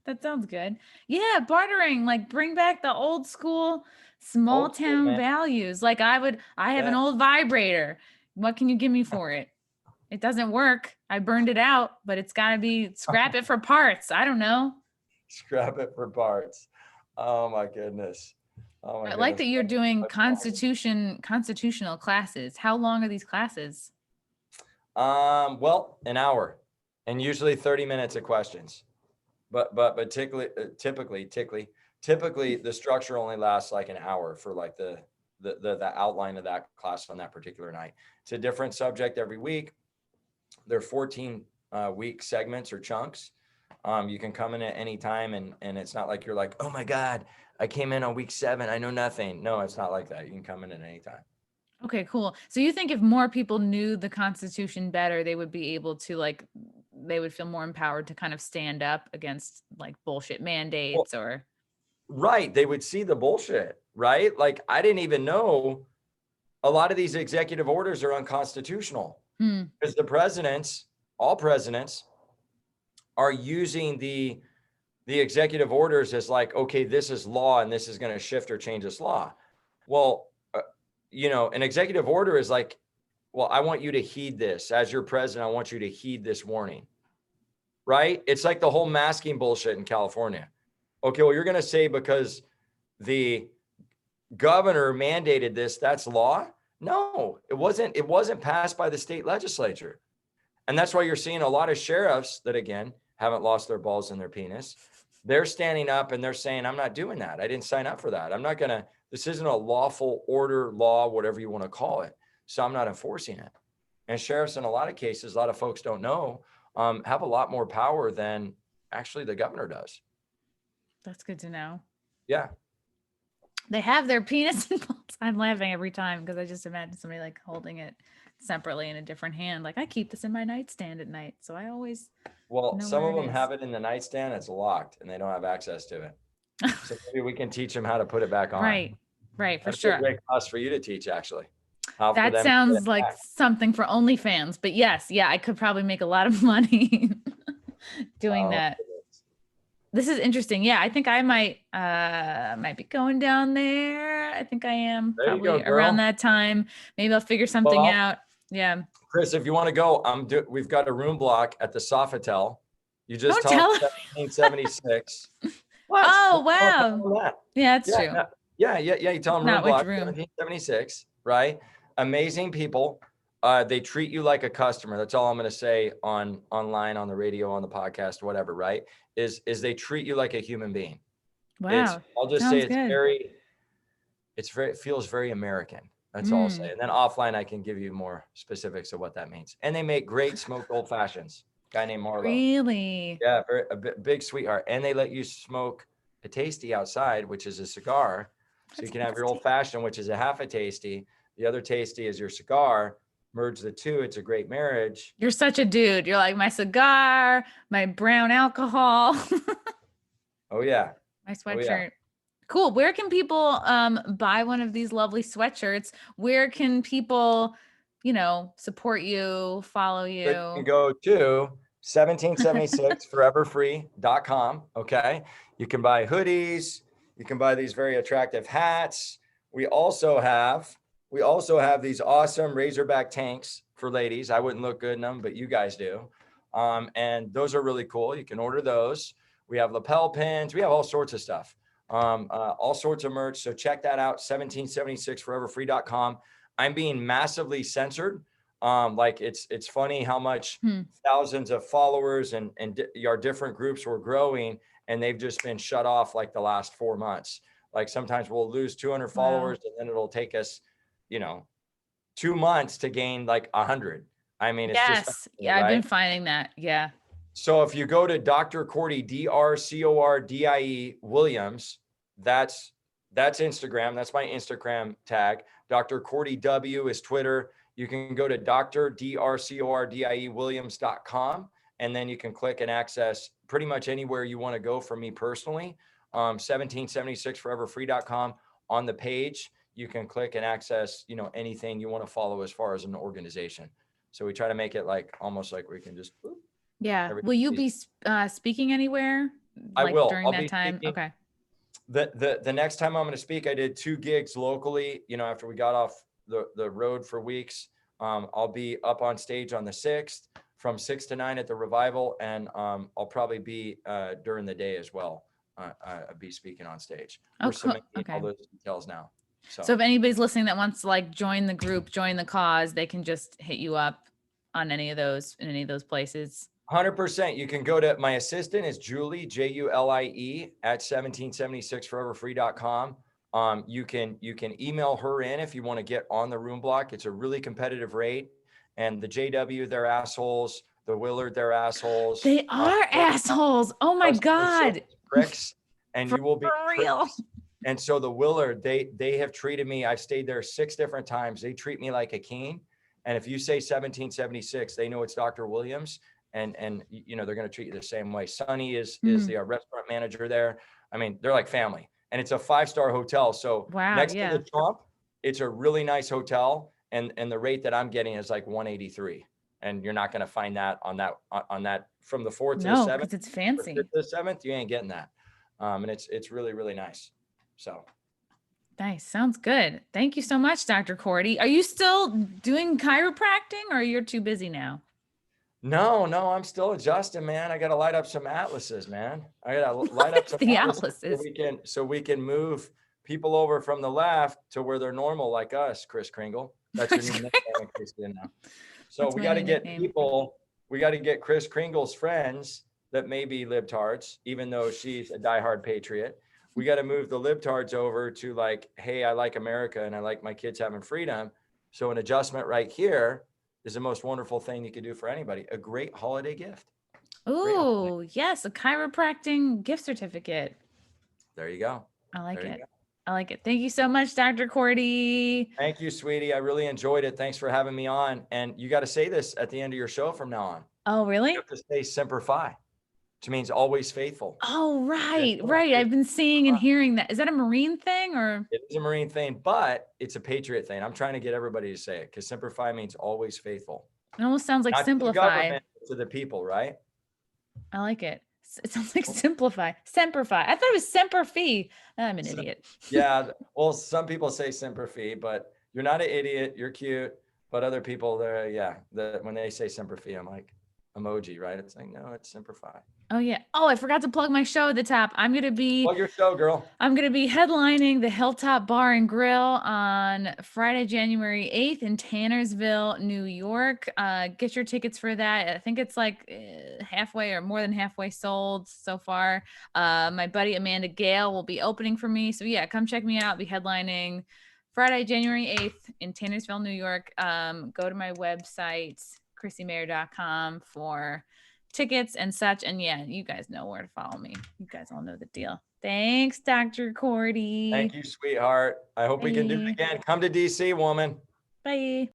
That sounds good. Yeah. Bartering, like bring back the old school, small town values. Like I have an old vibrator. What can you give me for it? It doesn't work. I burned it out, but it's got to be scrap it for parts. I don't know. Scrap it for parts. Oh my goodness. I like that you're doing constitutional classes. How long are these classes? Well, an hour and usually 30 minutes of questions, but typically the structure only lasts like an hour for like the outline of that class on that particular night. It's a different subject every week. They're 14 week segments or chunks. You can come in at any time and it's not like you're like, oh my God, I came in on week 7. I know nothing. No, it's not like that. You can come in at any time. Okay, cool. So you think if more people knew the Constitution better, they would be able to they would feel more empowered to kind of stand up against like bullshit mandates or. Right. They would see the bullshit, right? Like I didn't even know a lot of these executive orders are unconstitutional because all presidents are using the executive orders as like, okay, this is law and this is going to shift or change this law. Well, an executive order is like, well, I want you to heed this as your president. I want you to heed this warning, right? It's like the whole masking bullshit in California. Okay, well, you're going to say because the governor mandated this, that's law? No, it wasn't. It wasn't passed by the state legislature. And that's why you're seeing a lot of sheriffs that, again, haven't lost their balls in their penis. They're standing up and they're saying, I'm not doing that. I didn't sign up for that. I'm not going to, this isn't a lawful order, law, whatever you want to call it. So I'm not enforcing it. And sheriffs, in a lot of cases, a lot of folks don't know, have a lot more power than actually the governor does. That's good to know. Yeah. They have their penis and balls. I'm laughing every time because I just imagine somebody like holding it separately in a different hand. Like I keep this in my nightstand at night. So I always. Well, some of them have it in the nightstand. It's locked and they don't have access to it. So maybe we can teach them how to put it back on. Right, for That'd sure. Be a great class for you to teach, actually. That sounds like something for OnlyFans, but yes, I could probably make a lot of money doing that. This is interesting. Yeah, I think I might be going down there. I think I am There you go, probably around girl. that time. Maybe I'll figure something Well, out. Yeah. Chris, if you want to go, we've got a room block at the Sofitel. You just Don't tell them tell. 1776. What? Oh, What's wrong wow. with that? Yeah, that's Yeah, true. yeah. You tell them room Not which block room. 1776, right? Amazing people. They treat you like a customer. That's all I'm going to say online, on the radio, on the podcast, whatever, right? Is they treat you like a human being. Wow. I'll just say Sounds good. it feels very American. That's all I'll say. Mm, And then offline, I can give you more specifics of what that means. And they make great smoked old fashions. Guy named Marlo. really? Yeah, big sweetheart. And they let you smoke a tasty outside, which is a cigar. So you can have your old fashioned, which is a half a tasty. The other tasty is your cigar. Merge the two. It's a great marriage. You're such a dude. You're like my cigar, my brown alcohol, Oh yeah. my Oh yeah. sweatshirt. Cool. Where can people buy one of these lovely sweatshirts? Where can people, support you, follow They can you? go to 1776foreverfree.com. Okay. You can buy hoodies. You can buy these very attractive hats. We also have these awesome Razorback tanks for ladies. I wouldn't look good in them, but you guys do. And those are really cool. You can order those. We have lapel pins. We have all sorts of stuff, all sorts of merch. So check that out, 1776foreverfree.com. I'm being massively censored. Like it's funny how much thousands of followers and our different groups were growing, and they've just been shut off like the last 4 months. Like sometimes we'll lose 200 followers, and then it'll take us, 2 months to gain like 100. I mean, it's just Yeah, I've been finding that. Yeah. So if you go to Dr. Cordie, DrCordie Williams, that's Instagram. That's my Instagram tag. Dr. Cordie W is Twitter. You can go to DrCordie Williams.com, and then you can click and access pretty much anywhere you want to go from me personally. 1776foreverfree.com. On the page, you can click and access, anything you want to follow as far as an organization. So we try to make it like almost like we can just. Yeah. Will you be speaking anywhere? I will. During I'll that be time? speaking. Okay. The next time I'm going to speak, I did 2 gigs locally, after we got off the road for weeks. I'll be up on stage on the 6th from 6 to 9 at the Revival. And I'll probably be during the day as well. I'll be speaking on stage. We're submitting all those details now. So if anybody's listening that wants to join the group, join the cause, they can just hit you up on in any of those places. 100%. You can go to my assistant is Julie, Julie at 1776foreverfree.com. You can email her in if you want to get on the room block. It's a really competitive rate. And the JW, they're assholes. The Willard, they're assholes. They are assholes. Oh my God. Pricks. And you will be for real. And so the Willard, they have treated me. I've stayed there 6 different times. They treat me like a king. And if you say 1776, they know it's Dr. Williams. And they're going to treat you the same way. Sonny is the restaurant manager there. I mean, they're like family, and it's a 5-star hotel. So next to the Trump, it's a really nice hotel. And the rate that I'm getting is like 183. And you're not going to find that on that from the 4th to the 7th. Because it's fancy. The 7th, you ain't getting that. And it's really, really nice. So. Nice. Sounds good. Thank you so much, Dr. Cordie. Are you still doing chiropractic, or you're too busy now? No, I'm still adjusting, man. I got to light up some atlases, man. I got to light up some atlases so we can move people over from the left to where they're normal like us, Chris Kringle. That's your new nickname in case you didn't know. So we got to get people, we got to get Chris Kringle's friends that may be libtards, even though she's a diehard patriot. We got to move the libtards over to like, hey, I like America and I like my kids having freedom. So an adjustment right here is the most wonderful thing you could do for anybody. A great holiday gift. Oh, yes. A chiropractic gift certificate. There you go. I like it. I like it. Thank you so much, Dr. Cordie. Thank you, sweetie. I really enjoyed it. Thanks for having me on. And you got to say this at the end of your show from now on. Oh, really? You have to say Semper Fi, which means always faithful. Oh, right. Right. I've been seeing and hearing that. Is that a Marine thing or? It is a Marine thing, but it's a patriot thing. I'm trying to get everybody to say it because Semper Fi means always faithful. It almost sounds like Not simplify. to the government, to the people, right? I like it. It sounds like simplify, semperfi. I thought it was semper fi. I'm an idiot. Yeah. Well, some people say semper fi, but you're not an idiot. You're cute. But other people, when they say semper fi, I'm like, emoji, right? It's like, no, it's semper fi. Oh yeah. Oh, I forgot to plug my show at the top. I'm gonna be Plug your show, girl. I'm gonna be headlining the Hilltop Bar and Grill on Friday, January 8th in Tannersville, New York. Get your tickets for that. I think it's like halfway or more than halfway sold so far. My buddy Amanda Gale will be opening for me. So yeah, come check me out. I'll be headlining Friday, January 8th in Tannersville, New York. Go to my website, ChrissieMayr.com for tickets and such. And yeah, you guys know where to follow me. You guys all know the deal. Thanks, Dr. Cordie. Thank you, sweetheart. I hope we can do it Bye. again. Come to DC, woman. Bye.